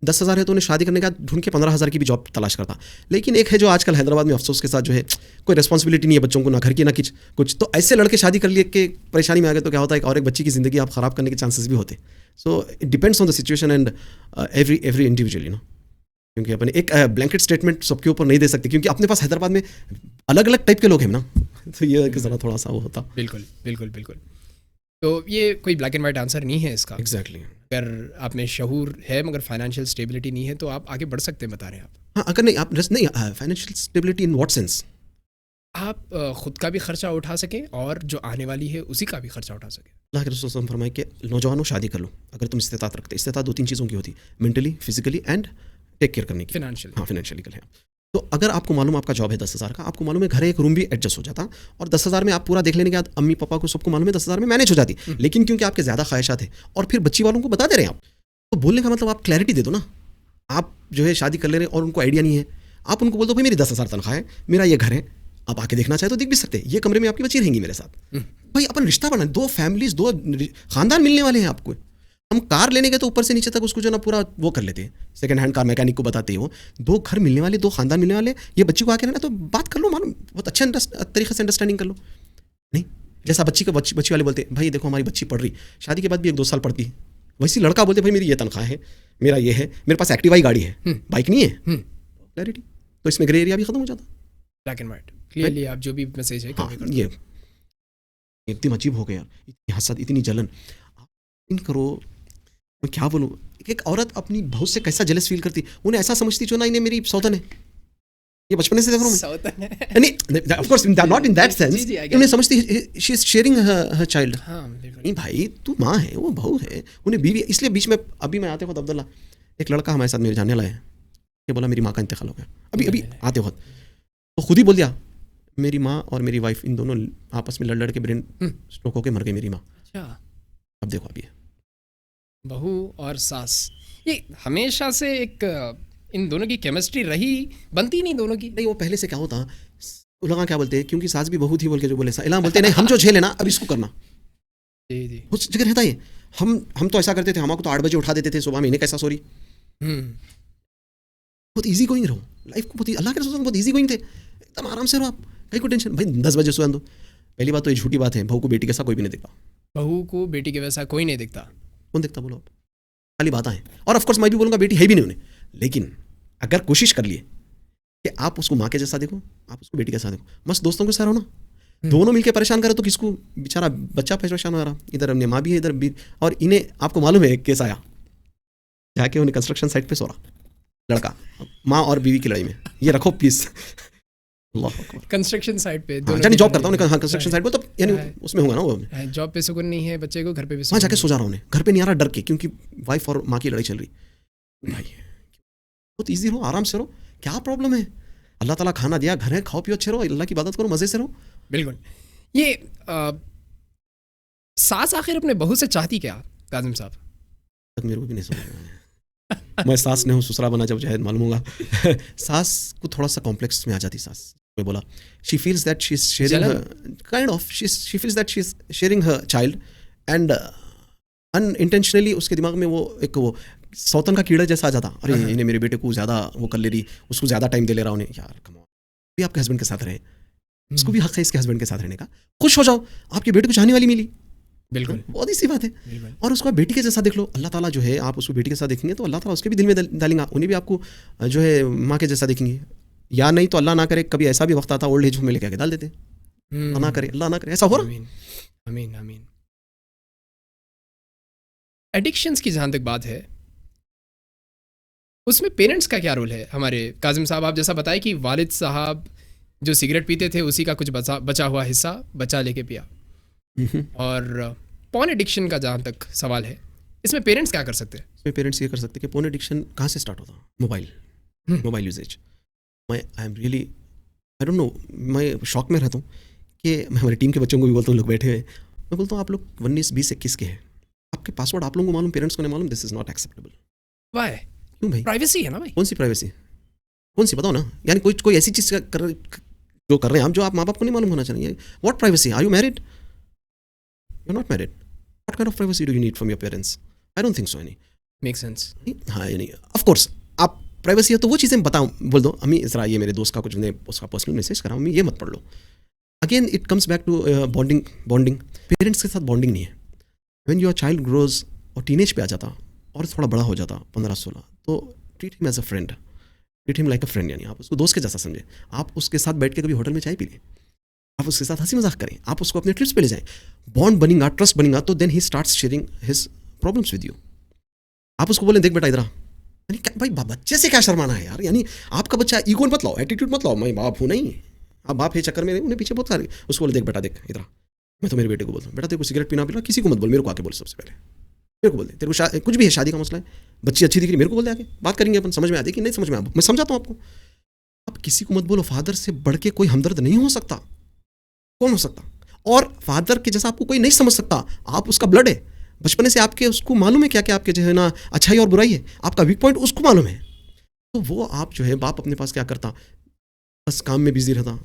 10,000 है तो उन्हें शादी करने का ढूंढ के 15,000 की भी जॉब तलाश करता। लेकिन एक है जो आजकल हैदराबाद में अफसोस के साथ जो है कोई रिस्पॉन्सिबिलिटी नहीं है बच्चों को, ना घर की ना कुछ, तो ऐसे लड़के शादी कर लिए के परेशानी में आ गए तो क्या होता है, और एक बच्ची की ज़िंदगी आप ख़राब करने के चांसेस भी होते। So it depends on the situation and every individual, you know, क्योंकि अपन एक ब्लैंकेट स्टेटमेंट सबके ऊपर नहीं दे सकते, क्योंकि अपने पास हैदराबाद में अलग अलग टाइप के लोग हैं ना, तो ये ज़रा थोड़ा सा वो होता। बिल्कुल बिल्कुल बिल्कुल। तो ये कोई ब्लैक एंड वाइट आंसर नहीं है इसका। एग्जैक्टली। अगर आप में शहूर है मगर फाइनेंशियल स्टेबिलिटी नहीं है तो आप आगे बढ़ सकते हैं, बता रहे हैं आप। हाँ, अगर नहीं, आप नहीं, financial stability in what sense, आप खुद का भी खर्चा उठा सकें और जो आने वाली है उसी का भी खर्चा उठा सकें। अल्लाह के रसूल सल्लल्लाहु अलैहि वसल्लम फरमाए कि नौजवानों शादी कर लो अगर तुम इस्तेताअत रखते। इस्तेताअत 2-3 चीज़ों की होती, mentally, physically and take care करने की, फिनेंशियली। हाँ फिनेंशियली है। तो अगर आपको मालूम आपका जॉब है 10,000 का, आपको मालूम है घर एक रूम भी एडजस्ट हो जाता, और 10,000 में आप पूरा देख लेने के बाद अम्मी पापा को सबको मालूम है 10,000 में मैनेज हो जाती, लेकिन क्योंकि आपके ज़्यादा ख्वाहिशात है और फिर बच्ची वालों को बता दे रहे हैं आप, तो बोलने का मतलब आप क्लैरिटी दे दो ना। आप जो है शादी कर ले रहे हैं और उनको आइडिया नहीं है, आप उनको बोल दो भाई मेरी 10,000 तनख्वाह है, मेरा ये घर है, आप आके देखना चाहे तो देख भी सकते हैं, ये कमरे में आपकी बच्ची रहेंगी मेरे साथ। भाई अपन रिश्ता बना, 2 फैमिलीज, 2 खानदान मिलने वाले हैं आपको। हम कार लेने गए तो ऊपर से नीचे तक उसको जो ना पूरा वो कर लेते हैं, सेकंड हैंड कार मैकेनिक को बताते हैं वो। 2 घर मिलने वाले, 2 खानदान मिलने वाले, ये बच्ची को आके रहना तो बात कर लो, मालूम बहुत अच्छे तरीके से अंडरस्टैंडिंग कर लो। नहीं जैसा बच्ची वाले बोलते हैं भाई देखो हमारी बच्ची पढ़ रही, शादी के बाद भी 1-2 साल पढ़ती है, वैसे लड़का बोलते भाई मेरी ये तनख्वाह है, मेरा ये है, मेरे पास एक्टिवा ही गाड़ी है, बाइक नहीं है, क्लैरिटी। तो इसमें ग्रे एरिया भी खत्म हो जाता। ब्लैक एंड वाइट क्लियरली आप जो भी मैसेज है हाँ, ये एकदम अजीब हो गया, इतनी हसद, इतनी जलन। आप इन करो, मैं क्या बोलूँ, एक औरत अपनी बहू से कैसा जेलस फील करती, उन्हें ऐसा समझती जो ना इन्हें मेरी सौतन है, ये बचपन से देख रहा हूँ मैं। नहीं of course not in that sense, उन्हें समझती she is sharing her child. नहीं भाई तू माँ है, वो बहू है, उन्हें बीवी। इसलिए बीच में अभी मैं आते वक्त अब्दुल्ला, एक लड़का हमारे साथ मेरे जानने वाला है, ये बोला मेरी माँ का इंतकाल हो गया अभी आते वक्त, तो खुद ही बोल दिया मेरी माँ और मेरी वाइफ इन दोनों आपस में लड़ के ब्रेन स्ट्रोक होकर मर गई मेरी माँ। अच्छा, अब देखो अभी बहू और सास, ये हमेशा से एक इन दोनों की केमिस्ट्री रही, बनती नहीं दोनों की। नहीं वो पहले से क्या होता, वो लोग क्या बोलते हैं, क्योंकि सास भी बहू थी बोल के जो बोले इलाम बोलते नहीं हम जो झेले ना अब इसको करना। जी जी, उस जगह रहता है। हम तो ऐसा करते थे, हमको तो 8 बजे उठा देते थे सुबह में, इन्हें कैसा सॉरी। बहुत ईजी गोइंग रहो लाइफ को, बहुत अल्लाह के रसूल बहुत ईजी गोइंग थे, एकदम आराम से रहो आप, कहीं को टेंशन। भाई 10 बजे सुबह दो, पहली बात तो ये झूठी बात है, बहू को बेटी के साथ कोई भी नहीं दिखता। बहू को बेटी के वैसा कोई नहीं दिखता। कौन दिखता बोलो आप, खाली बातें हैं। और ऑफकोर्स मैं भी बोलूँगा बेटी है भी नहीं उन्हें, लेकिन अगर कोशिश कर लिए कि आप उसको माँ के जैसा देखो, आप उसको बेटी के साथ देखो, मस्त दोस्तों के साथ रहो ना, दोनों मिलकर परेशान करे तो किसको, बेचारा बच्चा परेशान हो रहा, इधर अपनी माँ भी है इधर भी, और इन्हें आपको मालूम है एक केस आया, जाके उन्हें कंस्ट्रक्शन साइट पे सो रहा लड़का, माँ और बीवी की लड़ाई में, ये रखो पीस। कंस्ट्रक्शन साइट पे यानी जॉब करता हूँ, हाँ कंस्ट्रक्शन साइट पे, तो यानी उसमें होगा ना वो, जॉब पे सुकून नहीं है, बच्चे को घर पे भी वहाँ जाके सो जा रहा हूँ, घर पे नहीं आ रहा डर के, क्योंकि वाइफ और माँ की लड़ाई चल रही। भाई बहुत ईजी रहो, आराम से रहो, क्या प्रॉब्लम है, अल्लाह ताला खाना दिया, घर है, खाओ पियो, अच्छे रहो, अल्लाह की इबादत करो, मजे से रहो। बिल्कुल। ये सास आखिर अपने बहू से चाहती क्या काजिम साहब? तक मेरे को भी नहीं समझ में आया। मैं सास ने हूँ, ससुरा बना जब शायद मालूम होगा। सास को थोड़ा सा कॉम्प्लेक्स में आ जाती सास। मैं बोला she feels that she is sharing kind of she feels that she is sharing her child and unintentionally उसके दिमाग में वो एक वो सौतन का कीड़ा जैसा आ जाता, अरे इन्हें मेरे बेटे को ज़्यादा वो कर ले रही, उसको ज़्यादा टाइम दे ले रहा उन्हें, यार कम भी आपके हस्बैंड के साथ रहे, उसको भी हक है इसके हस्बैंड के साथ रहने का, खुश हो जाओ, आपके बेटे को चाहने वाली मिली। बिल्कुल, बहुत ही सी बात है। और उसको बेटी के जैसा देख लो, अल्लाह ताला जो है, आप उसको बेटी के साथ देखेंगे तो अल्लाह ताला उसके भी दिल में डालेंगे, उन्हें भी आपको जो है माँ के जैसा देखेंगे, या नहीं तो अल्लाह ना करे कभी ऐसा भी वक्त आता ओल्ड एज में लेके आके डाल देते, ना करे अल्लाह ना करे, ऐसा हो रहा। आमीन आमीन। एडिक्शंस की जहाँ तक बात है, उसमें पेरेंट्स का क्या रोल है? हमारे काजिम साहब, आप जैसा बताए कि वालिद साहब जो सिगरेट पीते थे उसी का कुछ बचा हुआ हिस्सा बचा लेके पिया, और पॉर्न एडिक्शन का जहाँ तक सवाल है, इसमें पेरेंट्स क्या कर सकते हैं? इसमें पेरेंट्स ये कर सकते हैं कि पॉर्न एडिक्शन कहाँ से स्टार्ट होता, मोबाइल यूजेज। मैं I am really I don't no, मैं शॉक में रहता हूँ कि मैं हमारी टीम के बच्चों को भी बोलता हूँ, लोग बैठे हुए, मैं बोलता हूँ आप लोग 19, 20, 21 के हैं, आपके पासवर्ड आप लोगों को मालूम, पेरेंट्स को नहीं मालूम, this is not acceptable. Why? क्यों भाई? प्राइवेसी है ना भाई। कौन सी प्राइवेसी? कौन सी बताओ ना, यानी कोई ऐसी चीज़ जो कर रहे हैं आप, जो आप माँ बाप को नहीं मालूम होना चाहिए. What privacy? Are you married? You are not married. What kind of privacy do you need from your parents? I don't think so any. Make sense. हाँ यानी ऑफ कोर्स आप प्राइवेसी है तो वो चीज़ें बताओ, बोल दो अम्मी ज़रा ये मेरे दोस्त का कुछ ने उसका पर्सनल मैसेज करा, अम्मी ये मत पढ़ लो. Again it comes back to bonding. Parents के साथ बॉन्डिंग नहीं है. व्हेन योर चाइल्ड ग्रोज और टीनेज पे आ जाता और थोड़ा बड़ा हो जाता 15-16, तो treat him as a friend, treat him like a friend. यानी आप उसको दोस्त के जैसा समझे. आप उसके साथ बैठ के कभी होटल में चाय पी लें, आप उसके साथ हंसी मजाक करें, आप उसको अपने ट्रिप्स पे ले जाएं. बॉन्ड बनेगा, ट्रस्ट बनेगा, तो then he starts sharing his problems with you. आप उसको बोलें देख बेटा इधर आ, यानी भाई बच्चे से क्या शर्माना है यार. यानी आपका बच्चा ईगो मत लाओ, एटीट्यूड मत लाओ, मैं बाप हूँ नहीं. आप बाप है चक्कर में उन्हें पीछे बहुत सारे. उसको बोले देख बेटा देख इधर आ. मैं तो मेरे बेटे को बोलता हूँ बेटा तेरे को सिगरेट पीना पिला, किसी को मत बोल, मेरे को आके बोल. सबसे पहले मेरे को बोल दे, तेरे को कुछ भी है शादी का मसला है, बच्ची अच्छी दिख रही, मेरे को बोल दे, आगे बात करेंगे अपन, समझ में आती कि नहीं समझ में. मैं समझाता हूँ आपको. आप किसी को मत बोलो. फादर से बढ़ के कोई हमदर्द नहीं हो सकता. कौन हो सकता? और फादर के जैसा आपको कोई नहीं समझ सकता. आप उसका ब्लड है. बचपन से आपके उसको मालूम है क्या क्या आपके जो है ना अच्छाई और बुराई है. आपका वीक पॉइंट उसको मालूम है. तो वो आप जो है बाप अपने पास क्या करता, बस काम में बिजी रहता.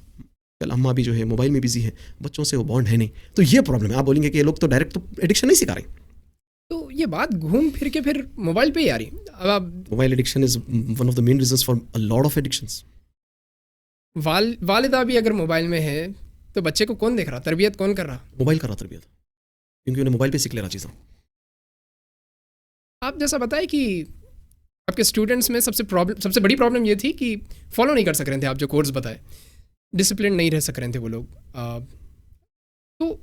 कल अम्मा भी जो है मोबाइल में बिजी है, बच्चों से वो बॉन्ड है नहीं. तो ये प्रॉब्लम है. आप बोलेंगे कि ये लोग तो डायरेक्ट तो एडिक्शन नहीं सिखा रहे. तो ये बात घूम फिर के फिर मोबाइल पे ही आ रही. अब आप mobile addiction is one of the main reasons for a lot of addictions. वालिदा भी अगर मोबाइल में है तो बच्चे को कौन देख रहा, तरबियत कौन कर रहा? मोबाइल कर रहा तरबियत, क्योंकि उन्हें मोबाइल पे सीख ले रहा चीज़ें. आप जैसा बताए कि आपके स्टूडेंट्स में सबसे बड़ी प्रॉब्लम ये थी कि फॉलो नहीं कर सक रहे थे आप जो कोर्स बताए, डिसिप्लिन नहीं रह सक रहे थे वो लोग. तो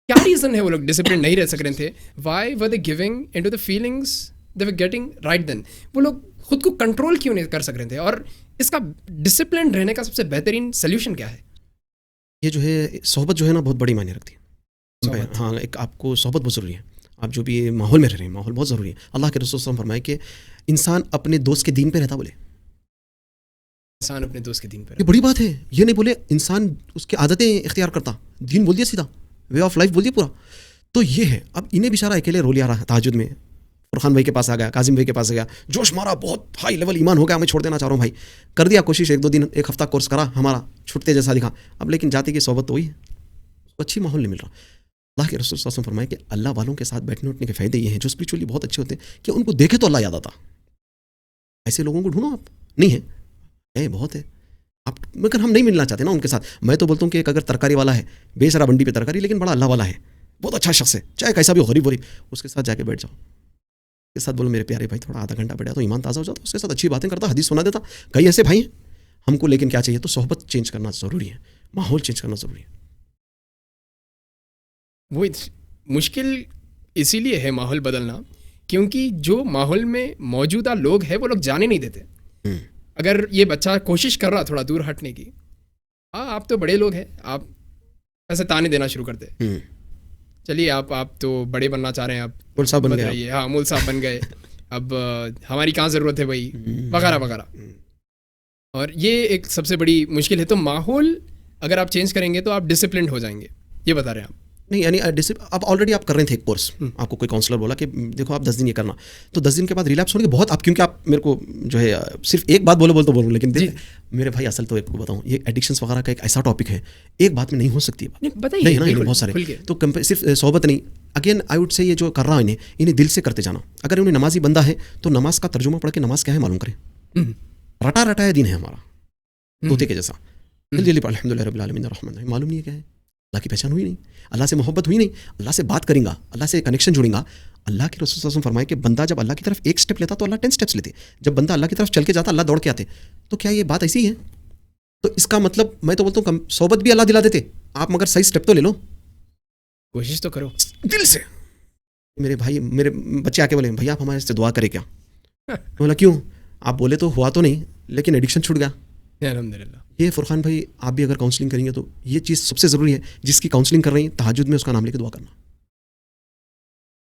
क्या रीज़न है वो लोग डिसिप्लिन नहीं रह सक रहे थे? Why were they giving into the feelings they were getting right then? वो लोग खुद को कंट्रोल क्यों नहीं कर सक रहे थे? और इसका डिसिप्लिन रहने का सबसे बेहतरीन सोल्यूशन क्या है? ये जो है सोहबत जो है ना बहुत बड़ी मायने रखती है. सोहबत. हाँ, एक आपको सोहबत बहुत ज़रूरी है. आप जो भी माहौल में रह रहे हैं, माहौल बहुत ज़रूरी है. अल्लाह के रसूल सल्लल्लाहु अलैहि वसल्लम फरमाए कि इंसान अपने दोस्त के दीन पे रहता. बोले इंसान अपने दोस्त के दीन पर. ये बड़ी बात है. ये नहीं बोले इंसान उसकी आदतें इख्तियार करता, दीन बोल दिया सीधा, वे ऑफ लाइफ बोल दिया पूरा. तो ये है. अब इन्हें बेचारा अकेले रो लिया रहा तहज्जुद में, फरखान भाई के पास आ गया, काजिम भाई के पास आ गया, जोश मारा, बहुत हाई लेवल ईमान हो गया, मैं छोड़ देना चाह रहा हूँ भाई. कर दिया कोशिश, 1-2 दिन 1 हफ्ता कोर्स करा, हमारा छुट्टे जैसा दिखा. अब लेकिन जाति की सोहबत तो हुई है, उसको अच्छी माहौल नहीं मिल रहा. अल्लाह के रसूल सल्लल्लाहु अलैहि वसल्लम फरमाए कि अल्लाह वालों के साथ बैठने उठने के फ़ायदे ये हैं, जो स्पिरिचुअली बहुत अच्छे होते हैं, कि उनको देखे तो अल्लाह याद आता. ऐसे लोगों को ढूंढो आप. नहीं है बहुत है. आप मगर हम नहीं मिलना चाहते ना उनके साथ. मैं तो बोलता हूँ कि एक अगर तरकारी वाला है, बेच रहा मंडी पे तरकारी, लेकिन बड़ा अल्लाह वाला है, बहुत अच्छा शख्स है, चाहे कैसा भी हो, गरीब वरीब, उसके साथ जाके बैठ जाओ. उसके साथ बोलो मेरे प्यारे भाई थोड़ा आधा घंटा बैठा तो ईमान ताज़ा हो जाता. उसके साथ अच्छी बातें करता, हदीस सुना देता. कई ऐसे भाई हैं हमको. लेकिन क्या चाहिए? तो सोहबत चेंज करना ज़रूरी है, माहौल चेंज करना ज़रूरी है. वो मुश्किल इसीलिए है माहौल बदलना, क्योंकि जो माहौल में मौजूदा लोग हैं वो लोग जाने नहीं देते. अगर ये बच्चा कोशिश कर रहा थोड़ा दूर हटने की, हाँ आप तो बड़े लोग हैं, आप ऐसे ताने देना शुरू करते. चलिए आप तो बड़े बनना चाह रहे हैं, आप मुल साहब बन गए. हाँ मुल साहब बन गए. अब हमारी कहाँ ज़रूरत है भाई, वगैरह वगैरह. और ये एक सबसे बड़ी मुश्किल है. तो माहौल अगर आप चेंज करेंगे तो आप डिसिप्लिन हो जाएंगे, ये बता रहे हैं आप. नहीं यानी आप ऑलरेडी आप कर रहे थे एक कोर्स, आपको कोई काउंसलर बोला कि देखो आप 10 दिन ये करना, तो 10 दिन के बाद रिलैप्स होने के बहुत. आप क्योंकि आप मेरे को जो है सिर्फ एक बात बोलो तो बोलो, लेकिन मेरे भाई असल तो एक को बताऊं, ये एडिक्शंस वगैरह का एक ऐसा टॉपिक है, एक बात में नहीं हो सकती. बताइए. नहीं बहुत सारे. तो सिर्फ सोहबत नहीं. अगेन आई वुड से ये जो कर रहा है इन्हें दिल से करते जाना. अगर उन्हें नमाजी बंदा है तो नमाज का तर्जुमा पढ़ के नमाज क्या है मालूम करें. रटा रटाया दिन है हमारा, तोते के जैसा. जल्दी अल्हम्दुलिल्लाह रब्बिल आलमीन अर्रहमान अर्रहीम, मालूम नहीं है क्या है. अल्लाह की पहचान हुई नहीं, अल्लाह से मोहब्बत हुई नहीं, अल्लाह से बात करेंगे, अल्लाह से कनेक्शन जुड़ेगा. अल्लाह के रसूल सल्लल्लाहु अलैहि वसल्लम फरमाए कि बंदा जब अल्लाह की तरफ एक स्टेप लेता तो अल्लाह 10 स्टेप्स लेते. जब बंदा अल्लाह की तरफ चल के जाता अल्लाह दौड़ के आते. तो क्या ये बात ऐसी है? तो इसका मतलब मैं तो बोलता हूँ सोहबत भी अल्लाह दिला देते. आप मगर सही स्टेप तो ले लो, कोशिश तो करो दिल से. मेरे भाई मेरे बच्चे आके बोले भैया आप हमारे से दुआ करें क्या. बोला क्यों? आप बोले तो हुआ तो नहीं, लेकिन एडिक्शन छूट गया. अल्हम्दुलिल्लाह. ये फुरखान भाई आप भी अगर काउंसलिंग करेंगे तो ये चीज़ सबसे ज़रूरी है. जिसकी काउंसलिंग कर रही हैं तहज्जुद में उसका नाम लेके दुआ करना,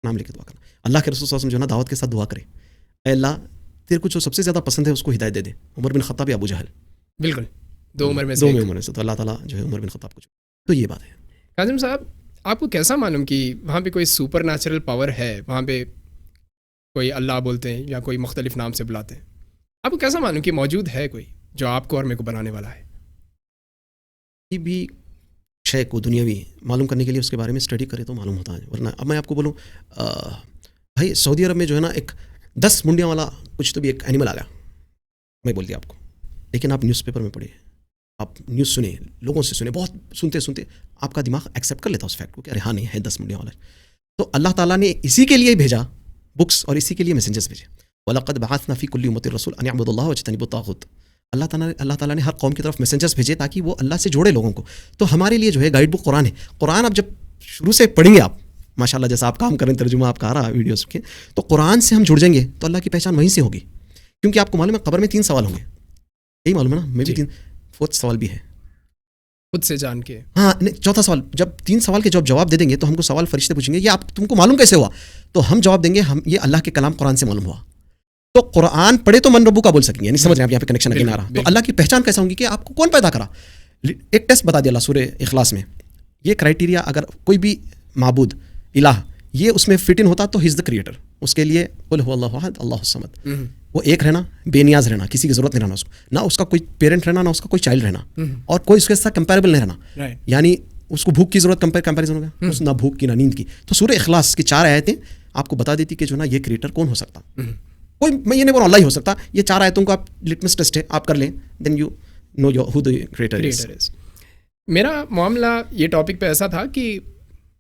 नाम लेके दुआ करना. अल्लाह के रसूल सल्लल्लाहु अलैहि वसल्लम जो है ना दावत के साथ दुआ करे, अल्लाह तेरे को जो सबसे ज़्यादा पसंद है उसको हिदायत दे दे. उमर बिन खत्ताब या अबू जहल, बिल्कुल दो उम्र में से तो अल्लाह ताला जो है उमर बिन खत्ताब को. तो ये बात है. काजिम साहब आपको कैसा मालूम कि वहाँ पे कोई सुपर नेचुरल पावर है, वहाँ पे कोई अल्लाह बोलते हैं या कोई मुख्तलिफ नाम से बुलाते हैं? आपको कैसा मालूम कि मौजूद है कोई जो आपको और मेरे को बनाने वाला है? ये भी शय को दुनियावी मालूम करने के लिए उसके बारे में स्टडी करे तो मालूम होता है, वरना अब मैं आपको बोलूँ भाई सऊदी अरब में जो है ना एक 10 मुंडियाँ वाला कुछ तो भी एक एनिमल आ गया, मैं बोल दिया आपको, लेकिन आप न्यूज़पेपर में पढ़िए, आप न्यूज़ सुने, लोगों से सुने, बहुत सुनते सुनते आपका दिमाग एक्सेप्ट कर लेता उस फैक्ट को कि अरे हाँ नहीं है 10 मुंडियाँ वाला। तो अल्लाह ताला ने इसी के लिए भेजा बुक्स और इसी के लिए मैसेंजर्स भेजे। वलक़द बअथना फ़ी कुल्लि उम्मतिन रसूल अन यअबुदुल्लाह वज्तनिबुत ताग़ूत। अल्लाह ताला ने हर कौम की तरफ मैसेंजर्स भेजे ताकि वो अल्लाह से जोड़े लोगों को। तो हमारे लिए जो है गाइड बुक कुरान है। कुरान आप जब शुरू से पढ़ेंगे आप, माशाल्लाह जैसा आप काम करें, तर्जुमा आपका आ रहा है वीडियोज़ के, तो कुरान से हम जुड़ जाएंगे तो अल्लाह की पहचान वहीं से होगी। क्योंकि आपको मालूम है कब्र में 3 सवाल होंगे, यही मालूम है ना? मैं भी 3, 4th सवाल भी है खुद से जान के। हाँ नहीं, चौथा सवाल, जब 3 सवाल के जवाब दे देंगे तो हमको सवाल फरिश्ते पूछेंगे ये आप तुमको मालूम कैसे हुआ, तो हम जवाब देंगे हम ये अल्लाह के कलाम कुरान से मालूम हुआ। तो कुरान पढ़े तो मन रब्बू का बोल सकेंगे, नहीं समझ रहे हैं आप, यहाँ पे कनेक्शन अगेन आ रहा। तो अल्लाह की पहचान कैसा होगी कि आपको कौन पैदा करा। एक टेस्ट बता दिया अल्लाह सूरह इखलास में, ये क्राइटेरिया अगर कोई भी माबूद इलाह ये उसमें फिट इन होता तो ही इज़ द क्रिएटर। उसके लिए कुल हुवल्लाहु अहद अल्लाहु समद, वो एक रहना, बेनियाज रहना, किसी की जरूरत नहीं रहना उसको, ना उसका कोई पेरेंट रहना, ना उसका कोई चाइल्ड रहना, और कोई उसके साथ कंपेरेबल नहीं रहना। यानी उसको भूख की जरूरत कंपेरिजन हो गया, ना भूख की ना नींद की। तो सूरह इखलास की 4 आयतें आपको बता देती कि जो ना ये क्रिएटर कौन हो सकता, कोई, मैं ये नहीं बोल रहा अल्लाह ही हो सकता। ये 4 आयतों को आप लिटमस टेस्ट है, आप कर लें, then you know who the creator is. मेरा मामला ये टॉपिक पे ऐसा था कि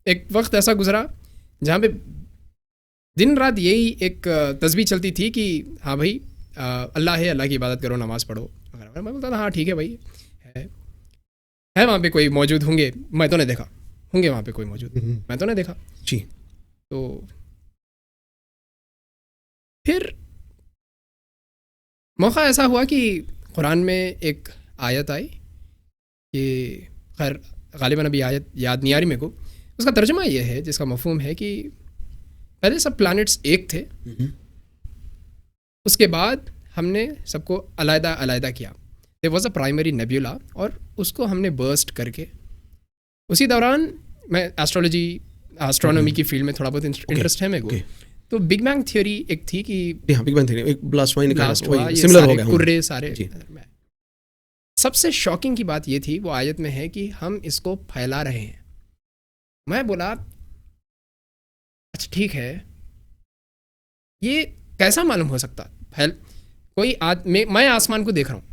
एक वक्त ऐसा गुजरा जहाँ पे दिन रात यही एक तस्बीह चलती थी कि हाँ भाई अल्लाह है, अल्लाह की इबादत करो, नमाज़ पढ़ो वगैरह। मैं बोलता था हाँ ठीक है भाई, है वहाँ पे कोई मौजूद होंगे, मैं तो नहीं देखा, होंगे वहाँ पे कोई मौजूद, मैं तो नहीं देखा जी। तो फिर मौका ऐसा हुआ कि कुरान में एक आयत आई कि खैर गालिबन अभी आयत याद नहीं आ रही मेरे को, उसका तर्जुमा ये है जिसका मफहूम है कि पहले सब प्लैनेट्स एक थे, उसके बाद हमने सबको अलहदा अलहदा किया, there was a primary nebula, और उसको हमने बर्स्ट करके, उसी दौरान मैं एस्ट्रोनॉमी की फील्ड में थोड़ा बहुत इंटरेस्ट है मेरे को, तो बिग बैंग थ्योरी एक थी कि बिग बैंग थ्योरी एक ब्लास्ट हुआ, सिमिलर हो गया कुर्रे सारे। सबसे शॉकिंग की बात ये थी, वो आयत में है कि हम इसको फैला रहे हैं। मैं बोला अच्छा ठीक है, ये कैसा मालूम हो सकता फैल कोई मैं आसमान को देख रहा हूँ,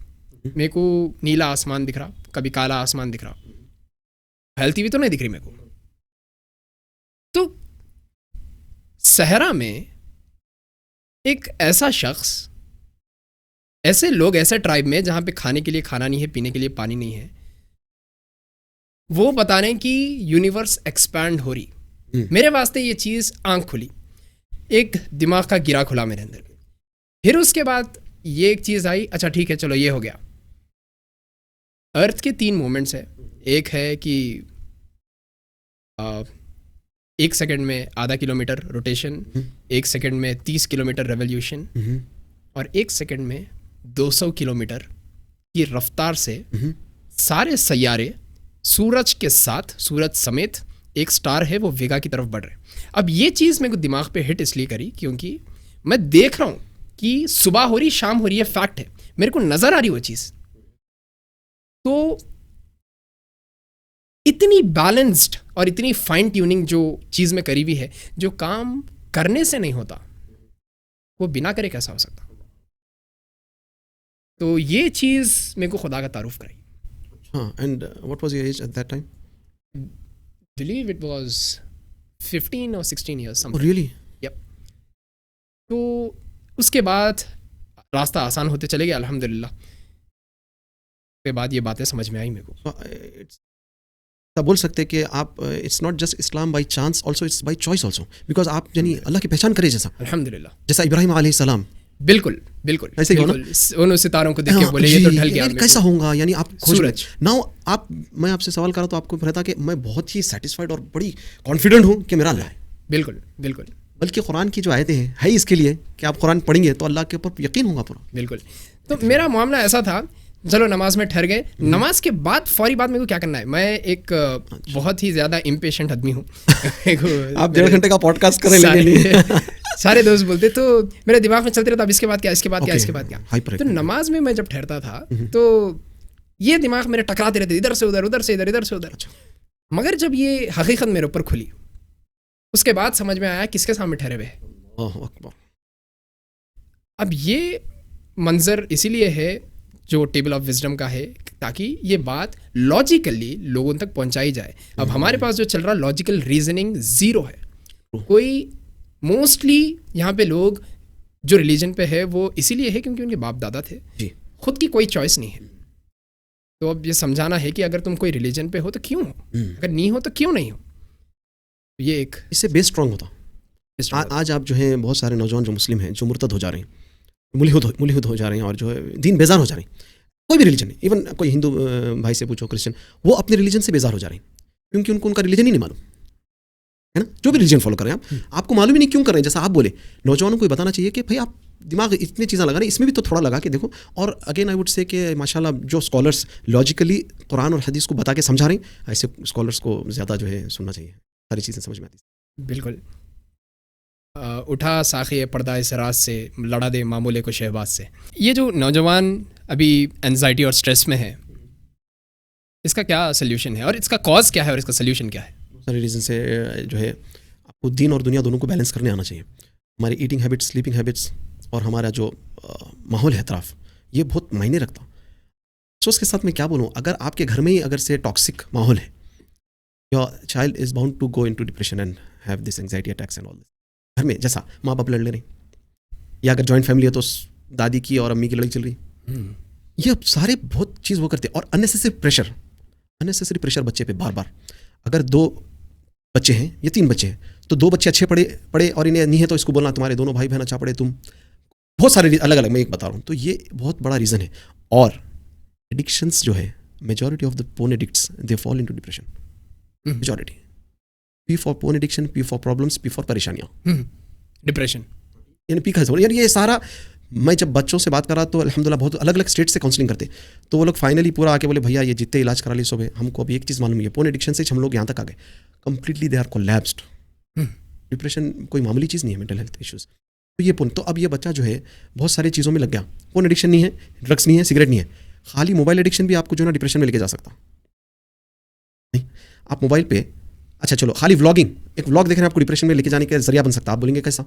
मेरे को नीला आसमान दिख रहा, कभी काला आसमान दिख रहा, फैलती हुई तो नहीं दिख रही मेरे को। तो सहरा में एक ऐसा शख्स, ऐसे लोग, ऐसे ट्राइब में जहाँ पे खाने के लिए खाना नहीं है, पीने के लिए पानी नहीं है, वो बता रहे हैं कि यूनिवर्स एक्सपैंड हो रही। मेरे वास्ते ये चीज़ आंख खुली, एक दिमाग का गिरा खुला मेरे अंदर। फिर उसके बाद ये एक चीज़ आई, अच्छा ठीक है चलो ये हो गया। अर्थ के 3 मोमेंट्स है, एक है कि 1 सेकंड में आधा किलोमीटर रोटेशन, 1 सेकंड में 30 किलोमीटर रेवोल्यूशन, और 1 सेकंड में 200 किलोमीटर की रफ्तार से सारे सैयारे सूरज के साथ, सूरज समेत एक स्टार है वो वेगा की तरफ बढ़ रहे हैं। अब ये चीज़ मेरे को दिमाग पे हिट इसलिए करी क्योंकि मैं देख रहा हूँ कि सुबह हो रही, शाम हो रही है, फैक्ट है, मेरे को नज़र आ रही वो चीज़। तो इतनी बैलेंस्ड और इतनी फाइन ट्यूनिंग जो चीज़ में करी हुई है, जो काम करने से नहीं होता वो बिना करे कैसा हो सकता। तो ये चीज़ मेरे को खुदा का तारुफ कराई। हाँ, and what was your age at that time? Believe it was 15 or 16 years something. Oh, really? Yep. तो उसके बाद रास्ता आसान होते चले गए अल्हम्दुलिल्लाह। उसके बाद ये बातें समझ में आई मेरे को। तब बोल सकते हैं कि आप it's not just Islam by chance, also it's by choice also, because आप यानी अल्लाह की पहचान करें जैसा अल्हम्दुलिल्लाह, जैसा इब्राहिम अलैहिस्सलाम। बिल्कुल बिल्कुल ऐसे ही हो ना, उन सितारों को देख के बोले ये तो ढल गया, कैसा होगा, यानी आप सूरज। नाउ आप, मैं आपसे सवाल करा तो आपको रहता कि मैं बहुत ही सेटिस्फाइड और बड़ी कॉन्फिडेंट हूँ कि मेरा अल्लाह है। बिल्कुल बिल्कुल, बल्कि कुरान की जो आयतें हैं है इसके लिए कि आप कुरान पढ़ेंगे तो अल्लाह के ऊपर यकीन होगा पूरा। बिल्कुल। तो मेरा मामला ऐसा था, चलो नमाज में ठहर गए, नमाज के बाद फौरी बाद मेरे को क्या करना है? मैं एक बहुत ही ज़्यादा इम्पेशेंट आदमी हूँ। आप 1.5 घंटे का पॉडकास्ट करें लेकिन सारे दोस्त बोलते तो मेरे दिमाग में चलते रहता, अब इसके बाद क्या, इसके बाद क्या, इसके बाद क्या। Hyper तो नमाज में मैं जब ठहरता था तो ये दिमाग मेरे टकराते रहते, इधर से उधर, उधर से इधर, इधर से उधर। मगर जब ये हकीकत मेरे ऊपर खुली, उसके बाद समझ में आया किसके सामने ठहरे हुए हैं। अल्लाहु अकबर। अब ये मंजर इसीलिए है जो टेबल ऑफ विजडम का है, ताकि ये बात लॉजिकली लोगों तक पहुंचाई जाए। अब हमारे पास जो चल रहा लॉजिकल रीजनिंग ज़ीरो है। कोई मोस्टली यहाँ पे लोग जो रिलीजन पे है वो इसीलिए है क्योंकि उनके बाप दादा थे, खुद की कोई चॉइस नहीं है। तो अब ये समझाना है कि अगर तुम कोई रिलीजन पे हो तो क्यों हो, अगर नहीं हो तो क्यों नहीं हो। ये एक इससे बेस स्ट्रांग होता। आज आप जो है बहुत सारे नौजवान जो मुस्लिम हैं जो मुर्तद हो जा रहे हैं, मुलहिद हो जा रहे हैं और जो है दीन बेजार हो जा रहे हैं। कोई भी रिलीजन, इवन कोई हिंदू भाई से पूछो, क्रिश्चियन, वो अपने रिलीजन से बेजार हो जा रहे हैं क्योंकि उनको उनका रिलीजन ही नहीं मालूम है ना। जो भी रिलीजन फॉलो कर रहे हैं आप, आपको मालूम ही नहीं क्यों कर रहे हैं। जैसा आप बोले, नौजवानों को बताना चाहिए कि भाई आप दिमाग इतनी चीज़ें लगा रहे हैं, इसमें भी तो थोड़ा लगा के देखो। और अगेन आई वुड से कि माशाल्लाह जो स्कॉलर्स लॉजिकली कुरान और हदीस को बता के समझा रहे हैं, ऐसे स्कॉलर्स को ज़्यादा जो है सुनना चाहिए, सारी चीज़ें समझ में आती हैं। बिल्कुल। उठा साखी पर्दा इस रात से, लड़ा दे मामूले को शहबाज से। ये जो नौजवान अभी एंजाइटी और स्ट्रेस में है, इसका क्या सल्यूशन है और इसका कॉज क्या है और इसका सल्यूशन क्या है? सारे रीज़न से जो है आपको दीन और दुनिया दोनों को बैलेंस करने आना चाहिए। हमारी ईटिंग हैबिट्स, स्लीपिंग हैबिट्स और हमारा जो माहौल है अतराफ, ये बहुत मायने रखता। सो उसके साथ मैं क्या बोलूँ, अगर आपके घर में ही अगर से टॉक्सिक माहौल है, your child is bound to go into depression and have this anxiety attacks and all this. घर में जैसा माँ बाप लड़ ले रहे, या अगर जॉइंट फैमिली है तो दादी की और अम्मी की लड़ाई चल रही, ये सारे बहुत चीज़ वो करते हैं। और अननेसेसरी प्रेशर बच्चे पे बार बार। अगर 2 बच्चे हैं या 3 बच्चे हैं तो 2 बच्चे अच्छे पढ़े और इन्हें नहीं है तो इसको बोलना तुम्हारे दोनों भाई बहन अच्छा पढ़े, तुम बहुत सारे अलग अलग, मैं एक बता रहा हूँ। तो ये बहुत बड़ा रीज़न है। और एडिक्शंस जो है, majority of the porn addicts they fall into depression. Majority P for porn addiction, P for problems, P for परेशानियाँ, डिप्रेशन यानी पी का यार ये सारा। मैं जब बच्चों से बात कर रहा तो अल्हम्दुलिल्लाह बहुत अलग अलग स्टेट से काउंसलिंग करते, तो वो लोग फाइनली पूरा आके बोले भैया ये जितने इलाज करा ली सब है, हमको अभी एक चीज़ मालूम है, पोर्न एडिक्शन से हम लोग यहाँ तक आ गए, completely they are collapsed. Depression कोई मामूली चीज़ नहीं है, मेंटल हेल्थ इश्यूज़। तो ये पोर्न, तो अब ये बच्चा जो है बहुत सारी चीज़ों में लग गया। पोर्न एडिक्शन नहीं है, ड्रग्स नहीं है, सिगरेट नहीं है, खाली मोबाइल एडिक्शन भी आपको जो है ना डिप्रेशन में लेके जा सकता नहीं। आप मोबाइल पे, अच्छा चलो खाली व्लॉगिंग, एक व्लॉग देख रहे हैं, आपको डिप्रेशन में लेके जाने का जरिया बन सकता है। आप बोलेंगे कैसा?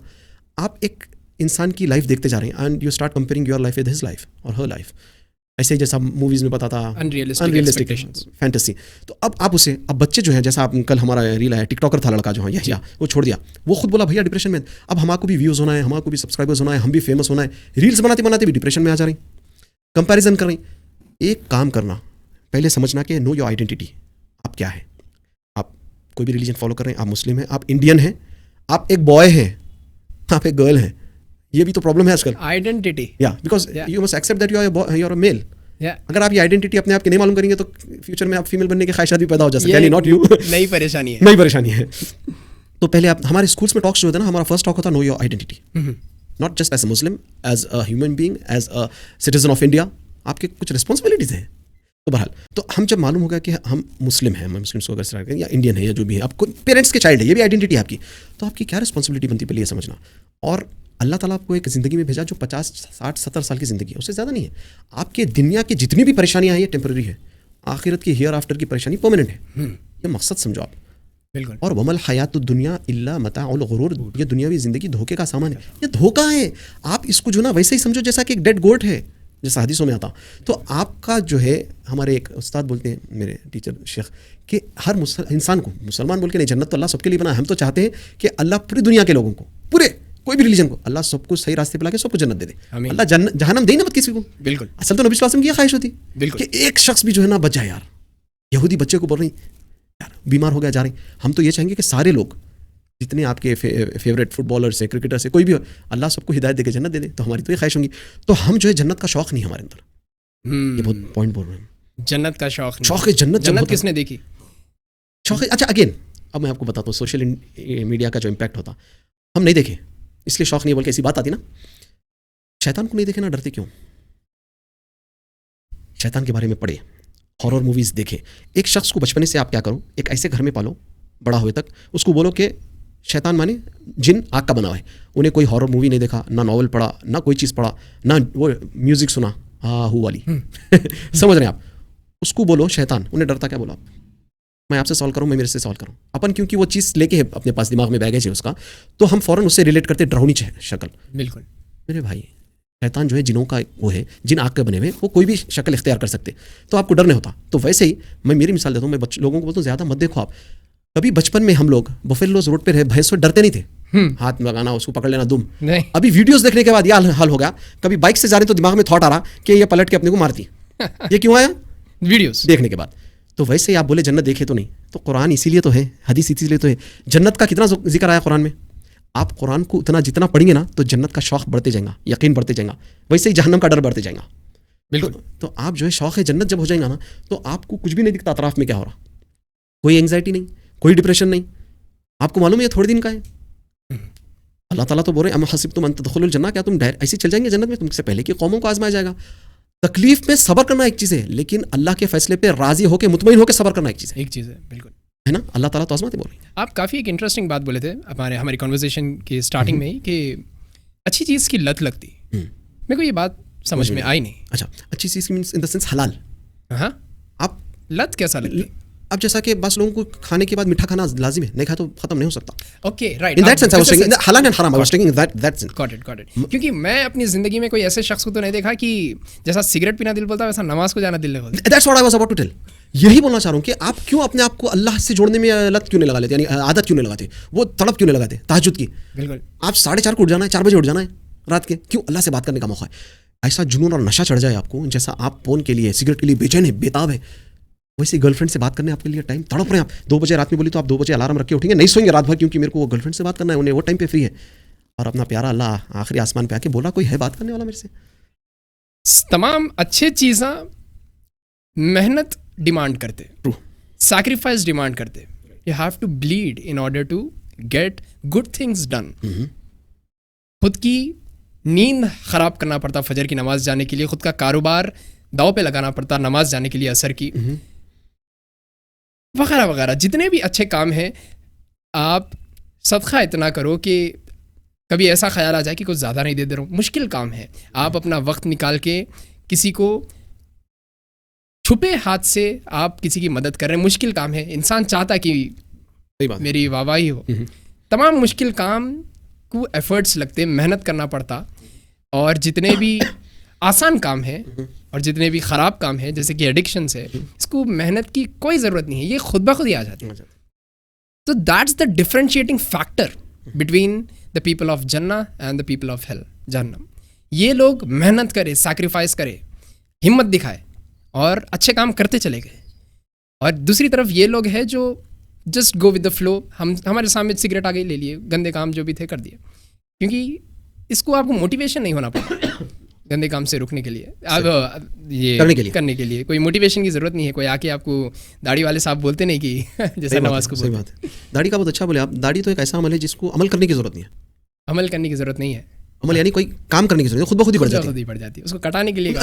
आप एक इंसान की लाइफ देखते जा रहे हैं and you start comparing your life with his life और हर लाइफ, ऐसे जैसा मूवीज में पता था, अनरियलिस्टिक फैंटेसी। तो अब आप उसे, अब बच्चे जो हैं, जैसा आप कल हमारा रील आया, टिकटॉकर था लड़का जो है, वो छोड़ दिया, वो खुद बोला भैया डिप्रेशन में, अब हमको भी व्यूज़ होना है, हमको भी सब्सक्राइबर्स होना है, हम भी फेमस होना है, रील्स बनाते बनाते भी डिप्रेशन में आ जा रही, कंपैरिजन कर रही। एक काम करना, पहले समझना कि नो योर आइडेंटिटी, आप क्या है। आप कोई भी रिलीजन फॉलो कर रहे हैं, आप मुस्लिम हैं, आप इंडियन हैं, आप एक बॉय हैं, आप एक गर्ल हैं, ये भी तो प्रॉब्लम है आजकल, आइडेंटिटी। या because you must accept that you are a male. अगर आप ये आइडेंटिटी अपने आप के नहीं मालूम करेंगे तो फ्यूचर में आप फीमेल बनने की ख्वाहिशात भी पैदा हो जा सकती है। नॉट यू, नई परेशानी है। तो पहले आप, हमारे स्कूल्स में टॉक्स जो होता है ना, हमारा फर्स्ट टॉक होता है know your identity, not just as a Muslim, as a human being, as a citizen of India, आपके कुछ रिस्पॉन्सिबिलिटीज हैं। तो बहरहाल, तो हम जब मालूम होगा कि हम मुस्लिम हैं, मुस्लिम्स को अगर स्टार्ट करें, या इंडियन है, या जो भी है, आपको पेरेंट्स के चाइल्ड है, ये भी आइडेंटिटी है आपकी, तो आपकी क्या रिस्पॉन्सिबिलिटी बनती है पहले ये समझना। और अल्लाह ताला आपको एक ज़िंदगी में भेजा जो 50, 60, 70 साल की ज़िंदगी है, उससे ज़्यादा नहीं है। आपके दुनिया की जितनी भी परेशानियाँ हैं ये टेम्पररी है, आखिरत की हियर आफ्टर की परेशानी परमानेंट है। ये मकसद समझो आप। बिल्कुल। और वमल हयात दुनिया इल्ला मताउल गुरूर, ये दुनियावी ज़िंदगी धोखे का सामान है, ये धोखा है। आप इसको जो ना वैसे ही समझो जैसा कि एक डेड गोट है, जैसा हदीसों में आता। तो आपका जो है, हमारे एक उस्ताद बोलते हैं, मेरे टीचर शेख, कि हर इंसान को, मुसलमान बोल के नहीं, जन्नत तो अल्लाह सबके लिए बना है। हम तो चाहते हैं कि अल्लाह पूरी दुनिया के लोगों को, पूरे कोई भी रिलीजन को, अल्लाह सबको सही रास्ते पे लाके सबको जन्नत दे दे, अल्लाह जहन्नम दे ना मत किसी को। बिल्कुल। असल तो नबी सल्लल्लाहु अलैहि वसल्लम की ख्वाहिश होती कि एक शख्स भी जो है ना बच जाए। यार यहूदी बच्चे को बोल रही, यार बीमार हो गया जा रही, हम तो ये चाहेंगे कि सारे लोग, जितने आपके फेवरेट फुटबॉलर्स हैं, क्रिकेटर्स हैं, कोई भी हो, अल्लाह सबको हिदायत देके जन्नत दे दे। तो हमारी तो ये ख्वाहिश होंगी। तो हम जो है जन्नत का शौक नहीं हमारे अंदर, ये बहुत पॉइंट बोल रहे हैं। जन्नत का शौक है, जन्नत किसने देखी, शौक है। अच्छा अगेन, अब मैं आपको बताता हूँ सोशल मीडिया का जो इम्पैक्ट होता, हम नहीं देखे इसलिए शौक नहीं, बोल के ऐसी बात आती ना, शैतान को नहीं देखे ना डरते क्यों? शैतान के बारे में पढ़े, हॉरर मूवीज़ देखे। एक शख्स को बचपने से आप क्या करो, एक ऐसे घर में पालो बड़ा हुए तक, उसको बोलो कि शैतान माने जिन आग का बना हुआ है। उन्हें कोई हॉरर मूवी नहीं देखा, ना नॉवल पढ़ा, ना कोई चीज़ पढ़ा, ना वो म्यूज़िक सुना, हाँ हू वाली समझ रहे हैं आप। उसको बोलो शैतान, उन्हें डरता क्या बोलो आप, मैं आपसे सॉल्व करूँ, मैं मेरे से सॉल्व करूँ। अपन क्योंकि वो चीज़ लेके है अपने पास, दिमाग में बैगेज है उसका, तो हम फ़ौरन उससे रिलेट करते डरावनी शक्ल। बिल्कुल मेरे भाई शैतान जो है जिनों का वो है, जिन आग के बने हुए, वो कोई भी शक्ल इख्तियार कर सकते, तो आपको डर नहीं होता। तो वैसे ही मैं मेरी मिसाल देता हूँ, मैं लोगों को बोलता हूँ ज़्यादा मत देखो आप। कभी बचपन में हम लोग बफेलोज रोड पे रहे, भैंस से डरते नहीं थे, हाथ लगाना, उसको पकड़ लेना दुम। नहीं। अभी वीडियोस देखने के बाद यह हाल हो गया, कभी बाइक से जा रहे तो दिमाग में थॉट आ रहा कि ये पलट के अपने को मारती ये क्यों आया? वीडियोस देखने के बाद। तो वैसे ही आप बोले जन्नत देखे तो नहीं, तो कुरान इसीलिए तो है, हदीस इसीलिए तो है। जन्नत का कितना जिक्र आया कुरान में? आप कुरान को उतना जितना पढ़ेंगे ना, तो जन्नत का शौक बढ़ते जाएगा, यकीन बढ़ते जाएगा, वैसे ही जहन्नम का डर बढ़ते जाएगा। बिल्कुल। तो आप जो है शौक है जन्नत जब हो जाएगा ना, तो आपको कुछ भी नहीं दिखता अतराफ में क्या हो रहा, कोई एंग्जाइटी नहीं, कोई डिप्रेशन नहीं। आपको मालूम है ये थोड़े दिन का है। अल्लाह ताला तो बोल रहे अम हसिबतुम अन तदखुलुल जन्नह, क्या तुम ऐसे चल जाएंगे जन्नत में? तुमसे पहले की कौमों को आजमाया जाएगा। तकलीफ में सब्र करना एक चीज़ है, लेकिन अल्लाह के फैसले पे राजी होकर मुतमईन होकर सब्र करना एक चीज़ है। एक चीज़ है, बिल्कुल है ना, अल्लाह ताला तो आजमाते बोल रहे हैं। आप काफ़ी एक इंटरेस्टिंग बात बोले थे हमारी कॉन्वर्जेशन की स्टार्टिंग में ही, कि अच्छी चीज़ की लत लगती। मेरे को ये बात समझ में आई नहीं। अच्छा, अच्छी चीज़ मीन्स इन द सेंस हलाल। हाँ, आप लत कैसा लगती? अब जैसा कि बस लोगों को खाने के बाद मीठा खाना लाजिम है, नहीं खा तो खत्म नहीं हो सकता। Okay, right. In that sense I was taking हलाल एंड हराम, I was taking that sense. Got it. क्योंकि मैं अपनी ज़िंदगी में कोई ऐसे शख्स को तो नहीं देखा कि जैसा सिगरेट पीना दिल बोलता है, वैसा नमाज को जाना दिल नहीं बोलता। That's what I was about to tell. यही बोलना चाह रहा हूँ कि आप क्यों अपने आप को अल्लाह से जोड़ने में लत क्यों नहीं लगा लेते, यानी आदत क्यों नहीं लगाते, वो तड़प क्यों नहीं लगाते तहज्जुद की? बिल्कुल। आप 4:30 को उठ जाना है, 4 बजे उठ जाना है रात के, क्यों? अल्लाह से बात करने का मौका है। ऐसा जुनून और नशा चढ़ जाए आपको, जैसा आप फोन के लिए, सिगरेट के लिए बेचैन है, बेताब है, वैसे गर्लफ्रेंड से बात करने आपके लिए टाइम तड़प रहे हैं आप। 2 बजे रात में बोली तो आप 2 बजे अलार्म रख के उठेंगे, नहीं सोएंगे रात भर, क्योंकि मेरे को वो गर्लफ्रेंड से बात करना है, उन्हें वो टाइम पे फ्री है। और अपना प्यारा अल्लाह आखिरी आसमान पे आके बोला कोई है बात करने वाला मेरे से? तमाम अच्छे चीज़ें मेहनत डिमांड करते, सैक्रिफाइस डिमांड करते। You have to bleed in order to get good things done. खुद की नींद ख़राब करना पड़ता फजर की नमाज जाने के लिए, खुद का कारोबार दाव पे लगाना पड़ता नमाज जाने के लिए, असर की, वगैरह वगैरह। जितने भी अच्छे काम हैं, आप सदका इतना करो कि कभी ऐसा ख्याल आ जाए कि कुछ ज़्यादा नहीं दे रहा हूँ। मुश्किल काम है, आप अपना वक्त निकाल के किसी को छुपे हाथ से आप किसी की मदद कर रहे हैं, मुश्किल काम है। इंसान चाहता कि मेरी वाहवाही हो। तमाम मुश्किल काम को एफर्ट्स लगते, मेहनत करना पड़ता। और जितने भी आसान काम है और जितने भी ख़राब काम है, जैसे कि एडिक्शंस है, इसको मेहनत की कोई ज़रूरत नहीं है, ये खुद ब खुद ही आ जाती है। तो that's the differentiating factor between the people of जन्नह and the people of hell, जहन्नम। ये लोग मेहनत करे, सैक्रिफाइस करे, हिम्मत दिखाए और अच्छे काम करते चले गए। और दूसरी तरफ ये लोग हैं जो just go with the flow. हमारे सामने सिगरेट आ गई, ले लिए, गंदे काम जो भी थे कर दिए। क्योंकि इसको आपको मोटिवेशन नहीं होना पड़ता गंदे काम से रुकने के लिए, अब ये करने के लिए कोई मोटिवेशन की ज़रूरत नहीं है। कोई आके आपको, दाढ़ी वाले साहब बोलते नहीं कि जैसे नमाज को, सही बात है। दाढ़ी का बहुत अच्छा बोले आप। दाढ़ी तो एक ऐसा अमल है जिसको अमल करने की ज़रूरत नहीं है। अमल करने की ज़रूरत नहीं है, अमल यानी कोई काम करने की ज़रूरत है, खुद ब खुद ही बढ़ जाती है। उसको कटाने के लिए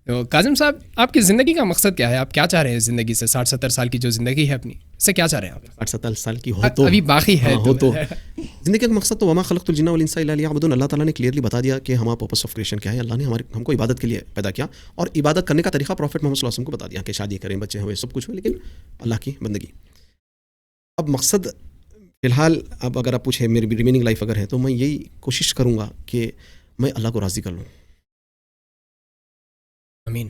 तो काजिम साहब, आपकी ज़िंदगी का मकसद क्या है? आप क्या चाह रहे हैं ज़िंदगी से? 60-70 साल की जो ज़िंदगी है अपनी, इससे क्या चाह रहे हैं आप? 60-70 साल की हो तो अभी बाकी है हो तो ज़िंदगी का मकसद तो वमा खलक़तुल जिन्ना वल इंसा इल्ला लियअबुदून, अल्लाह ताला ने क्लियरली बता दिया कि हमारा पर्पस ऑफ क्रिएशन क्या है। अल्लाह ने हमको इबादत के लिए पैदा किया और इबादत करने का तरीका प्रॉफिट मोहम्मद सल्लल्लाहु अलैहि वसल्लम को बता दिया कि शादी करें, बच्चे हुए, सब कुछ हुए, लेकिन अल्लाह की बंदगी। अब मकसद फ़िलहाल, अब अगर आप पूछे मेरी रिमेनिंग लाइफ अगर है, तो मैं यही कोशिश करूँगा कि मैं अल्लाह को राज़ी कर लूँ। आमीन।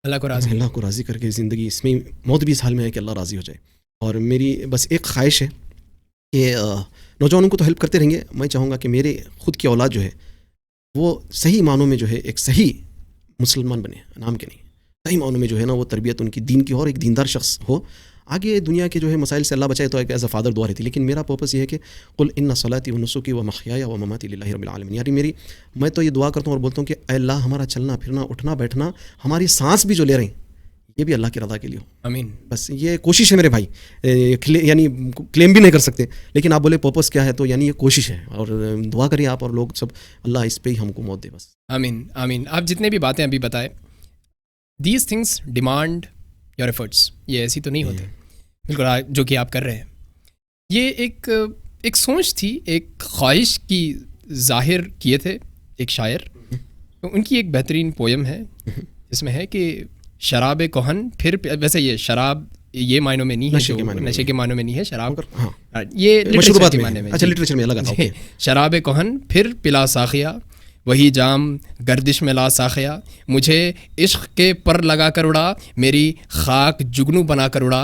अल्लाह को राज़ी करके ज़िंदगी, इसमें मौत भी इस हाल में है कि अल्लाह राज़ी हो जाए। और मेरी बस एक ख्वाहिश है कि नौजवानों को तो हेल्प करते रहेंगे, मैं चाहूँगा कि मेरे खुद की औलाद जो है वो सही मानों में जो है एक सही मुसलमान बने, नाम के नहीं, सही मानों में जो है ना वो तरबियत उनकी दीन की हो और एक दीनदार शख्स हो। आगे दुनिया के जो है मसाइल से अल्लाह बचाए तो एक एज अ फादर दुआ रहती, लेकिन मेरा पर्पस ये है कि कुल इन्ना सलाती व नुसुकी व महयाया व ममाती लिल्लाहि रब्बिल आलमीन। यानी मैं तो ये दुआ करता हूँ और बोलता हूँ कि अल्लाह हमारा चलना फिरना, उठना बैठना, हमारी सांस भी जो ले रहे हैं, ये भी अल्लाह की रज़ा के लिए हो। आमीन। बस ये कोशिश है मेरे भाई, यानी क्लेम भी नहीं कर सकते, लेकिन आप बोले पर्पस क्या है, तो यानी ये कोशिश है, और दुआ करिए आप और लोग सब, अल्लाह इस पे ही हमको मौत दे बस। आमीन आमीन। आप जितने भी बातें अभी बताए, these things demand your efforts, ये ऐसी तो नहीं होते बिल्कुल जो कि आप कर रहे हैं। ये एक सोच थी, एक ख्वाहिश की जाहिर किए थे एक शायर। तो उनकी एक बेहतरीन पोयम है जिसमें है कि शराब कोहन फिर, वैसे ये शराब ये मायनों में नहीं है, नशे के मायनों में नहीं है शराब, हाँ, ये लिटरेचर के मायने में। अच्छा, लिटरेचर में अलग आता है। शराब कोहन फिर पिला साखिया, वही जाम गर्दिश में ला साखिया, मुझे इश्क के पर लगा कर उड़ा, मेरी खाक जुगनू बना कर उड़ा,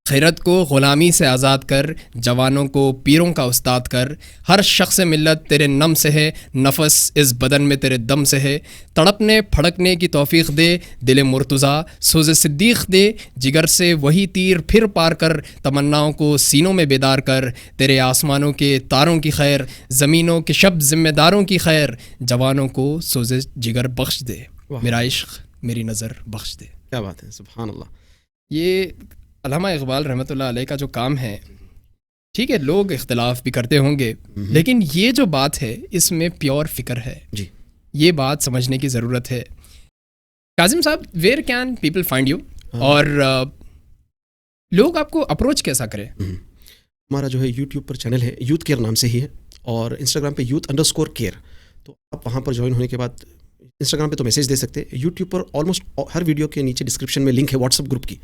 खैरत को ग़ुलामी से आज़ाद कर, जवानों को पीरों का उस्ताद कर, हर शख्स मिल्लत तेरे नम से है, नफस इस बदन में तेरे दम से है, तड़पने फड़कने की तौफीक दे, दिल मुर्तज़ा सोज़े सिद्दीक़ दे, जिगर से वही तीर फिर पार कर, तमन्नाओं को सीनों में बेदार कर, तेरे आसमानों के तारों की खैर, ज़मीनों के शब ज़िम्मेदारों की खैर, जवानों को सोज़े जिगर बख्श दे, मेरा इश्क मेरी नज़र बख्श दे। क्या बात है, सुभान अल्लाह। ये अल्लामा इकबाल रहमतुल्लाह अलैह का जो काम है, ठीक है लोग इख्तलाफ भी करते होंगे, लेकिन ये जो बात है इसमें प्योर फिक्र है जी, ये बात समझने की ज़रूरत है। काजिम साहब, where can people find you, और लोग आपको अप्रोच कैसा करें? हमारा जो है यूट्यूब पर चैनल है, यूथ केयर नाम से ही है, और इंस्टाग्राम पे youth_care, तो आप वहाँ पर ज्वाइन होने के बाद इंस्टाग्राम पे तो मैसेज दे सकते हैं, यूट्यूब पर ऑलमोस्ट हर वीडियो के नीचे डिस्क्रिप्शन में लिंक है व्हाट्सअप ग्रुप की,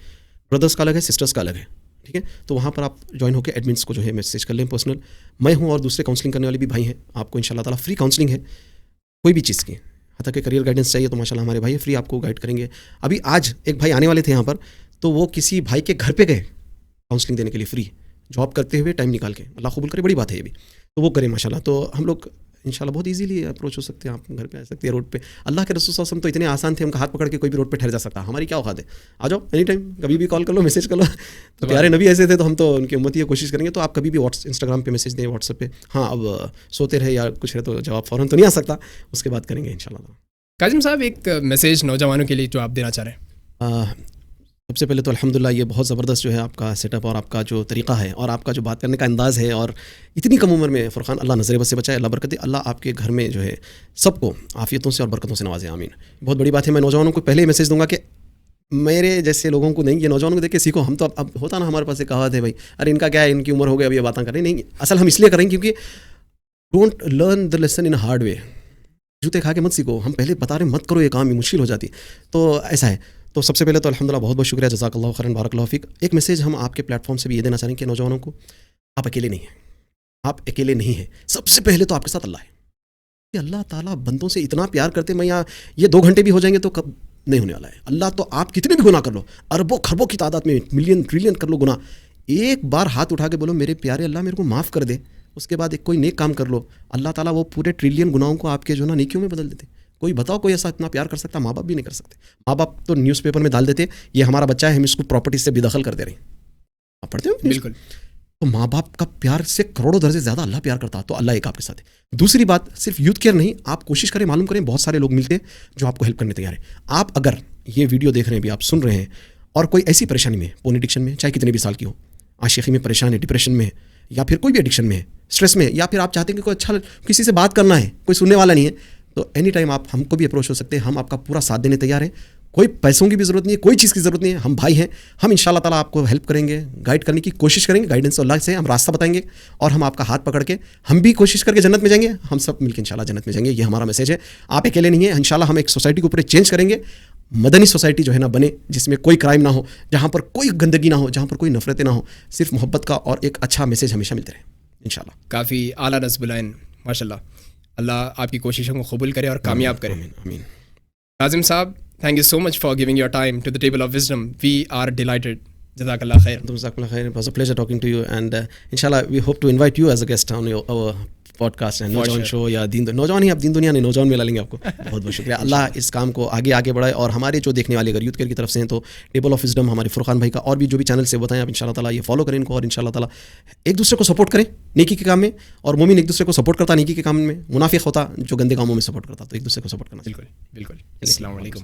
ब्रदर्स का अलग है, सिस्टर्स का अलग है, ठीक है, तो वहाँ पर आप ज्वाइन होकर एडमिन्स को जो है मैसेज कर लें पर्सनल। मैं हूँ और दूसरे काउंसलिंग करने वाले भी भाई हैं, आपको इंशाल्लाह ताला फ्री काउंसलिंग है कोई भी चीज़ की, यहाँ तक कि करियर गाइडेंस चाहिए तो माशाल्लाह हमारे भाई है, फ्री आपको गाइड करेंगे। अभी आज एक भाई आने वाले थे यहाँ पर, तो वो किसी भाई के घर पे गए काउंसलिंग देने के लिए फ्री, जॉब करते हुए टाइम निकाल के, अल्लाह कबूल करे, बड़ी बात है ये भी, तो वो करें माशाल्लाह। तो हम लोग इंशाल्लाह बहुत इजीली अप्रोच हो सकते हैं, आप घर पे आ सकते हैं रोड पे। अल्लाह के रसूल सल्लल्लाहु अलैहि वसल्लम तो इतने आसान थे, उनका हाथ पकड़ के कोई भी रोड पे ठहर जा सकता, हमारी क्या औकात है, आ जाओ एनी टाइम, कभी भी कॉल कर लो, मैसेज कर लो। तो प्यारे नबी ऐसे थे, तो हम तो उनकी उम्मती है, कोशिश करेंगे। तो आप कभी भी इंस्टाग्राम पे मैसेज दें, व्हाट्सएप पे, हाँ अब सोते रहे या कुछ है तो जवाब फ़ौरन तो नहीं आ सकता, उसके बाद करेंगे इंशाल्लाह। काजिम साहब, एक मैसेज नौजवानों के लिए जो आप देना चाह रहे हैं? सबसे पहले तो अल्हम्दुलिल्लाह ये बहुत ज़बरदस्त जो है आपका सेटअप और आपका जो तरीक़ा है और आपका जो बात करने का अंदाज़ है, और इतनी कम उम्र में फ़ुरक़ान, अल्लाह नज़र बद से बचाए, अल्लाह बरकत दे, अल्लाह आपके घर में जो है सबको आफ़ियतों से और बरकतों से नवाजे, आमीन। बहुत बड़ी बात है। मैं नौजवानों को पहले ही मैसेज दूंगा कि मेरे जैसे लोगों को नहीं, ये नौजवानों को देख के सीखो। हम तो अब होता ना हमारे पास एक कहावत है भाई, अरे इनका क्या है, इनकी उम्र हो गई, अब ये बातें करें, नहीं, असल हम इसलिए करेंगे क्योंकि don't learn the lesson in hard way, जूते खा के मत सीखो, हम पहले बता रहे मत करो, ये काम ही मुश्किल हो जाती, तो ऐसा है। तो सबसे पहले तो अल्हम्दुलिल्लाह बहुत बहुत शुक्रिया, जज़ाकल्लाहु खैरन, बारकल्लाहु फ़ीक। एक मैसेज हम आपके प्लेटफॉर्म से भी ये देना चाह रहे हैं कि नौजवानों को, आप अकेले नहीं हैं, आप अकेले नहीं हैं। सबसे पहले तो आपके साथ अल्लाह है, कि अल्लाह ताला बंदों से इतना प्यार करते, मैं यहाँ ये 2 घंटे भी हो जाएंगे तो कब नहीं होने वाला है। अल्लाह तो आप कितने भी गुनाह कर लो, अरबों खरबों की तादाद में, मिलियन ट्रिलियन कर लो गुनाह, एक बार हाथ उठा के बोलो मेरे प्यारे अल्लाह मेरे को माफ़ कर दे, उसके बाद एक कोई नेक काम कर लो, अल्लाह ताला वो पूरे ट्रिलियन गुनाहों को आपके जो ना नेकियों में बदल देते। कोई बताओ कोई ऐसा इतना प्यार कर सकता? माँ बाप भी नहीं कर सकते। माँ बाप तो न्यूज़पेपर में डाल देते, ये हमारा बच्चा है, हम इसको प्रॉपर्टी से बेदखल कर दे रहे हैं, आप पढ़ते हो? बिल्कुल। तो माँ बाप का प्यार से करोड़ों दर्जे ज़्यादा अल्लाह प्यार करता, तो अल्लाह एक आपके साथ है। दूसरी बात, सिर्फ यूथ केयर नहीं, आप कोशिश करें, मालूम करें, बहुत सारे लोग मिलते हैं जो आपको हेल्प करने तैयार है। आप अगर ये वीडियो देख रहे हैं, भी आप सुन रहे हैं, और कोई ऐसी परेशानी में, पोर्न एडिक्शन में, चाहे कितने भी साल की हो, आशिकी में परेशान है, डिप्रेशन में है, या फिर कोई भी एडिक्शन में है, स्ट्रेस में, या फिर आप चाहते हैं कि कोई अच्छा किसी से बात करना है, कोई सुनने वाला नहीं है, तो एनी टाइम आप हमको भी अप्रोच हो सकते हैं, हम आपका पूरा साथ देने तैयार हैं। कोई पैसों की भी ज़रूरत नहीं है, कोई चीज़ की ज़रूरत नहीं है, हम भाई हैं, हम इंशाल्लाह ताला आपको हेल्प करेंगे, गाइड करने की कोशिश करेंगे, गाइडेंस अल्लाह से हम रास्ता बताएंगे, और हम आपका हाथ पकड़ के हम भी कोशिश करके जन्नत में जाएंगे, हम सब मिलकर इंशाल्लाह जन्नत में जाएंगे। ये हमारा मैसेज है, आप अकेले नहीं है। इंशाल्लाह हम एक सोसाइटी को पूरे चेंज करेंगे, मदनी सोसाइटी जो है ना बने, जिसमें कोई क्राइम ना हो, जहाँ पर कोई गंदगी ना हो, जहाँ पर कोई नफरतें ना हो, सिर्फ मोहब्बत का और एक अच्छा मैसेज हमेशा मिलते रहे इंशाल्लाह। काफ़ी आला नस्बुलैन, माशाल्लाह। अल्लाह आपकी कोशिशों को कबूल करे और कामयाब करे। आमीन। काजिम साहब, thank you so much for giving your time to the table of wisdom. We are delighted. Jazakallah khair. Jazakallah khair. It was a pleasure talking to you, and inshallah we hope to invite you as a guest on our podcast and नौजवान शो, या नौजवान ही, आप दीन दुनिया नहीं, नौजवान में ला लेंगे आपको। बहुत बहुत शुक्रिया। अल्लाह इस काम को आगे आगे बढ़ाए, और हमारे जो देखने वाले अगर यूथ केयर की तरफ से हैं तो टेबल ऑफ विजडम, हमारे फुरकान भाई का, और भी जो भी चैनल से बताएं आप, इंशाल्लाह ताला ये फॉलो करें इनको, और इंशाल्लाह ताला एक दूसरे को सपोर्ट करें नेकी के काम में, और मोमिन एक दूसरे को सपोर्ट करता नेकी के काम में, मुनाफिक होता जो गंदे कामों में सपोर्ट करता, तो एक दूसरे को सपोर्ट करना। बिल्कुल बिल्कुल। अस्सलाम वालेकुम।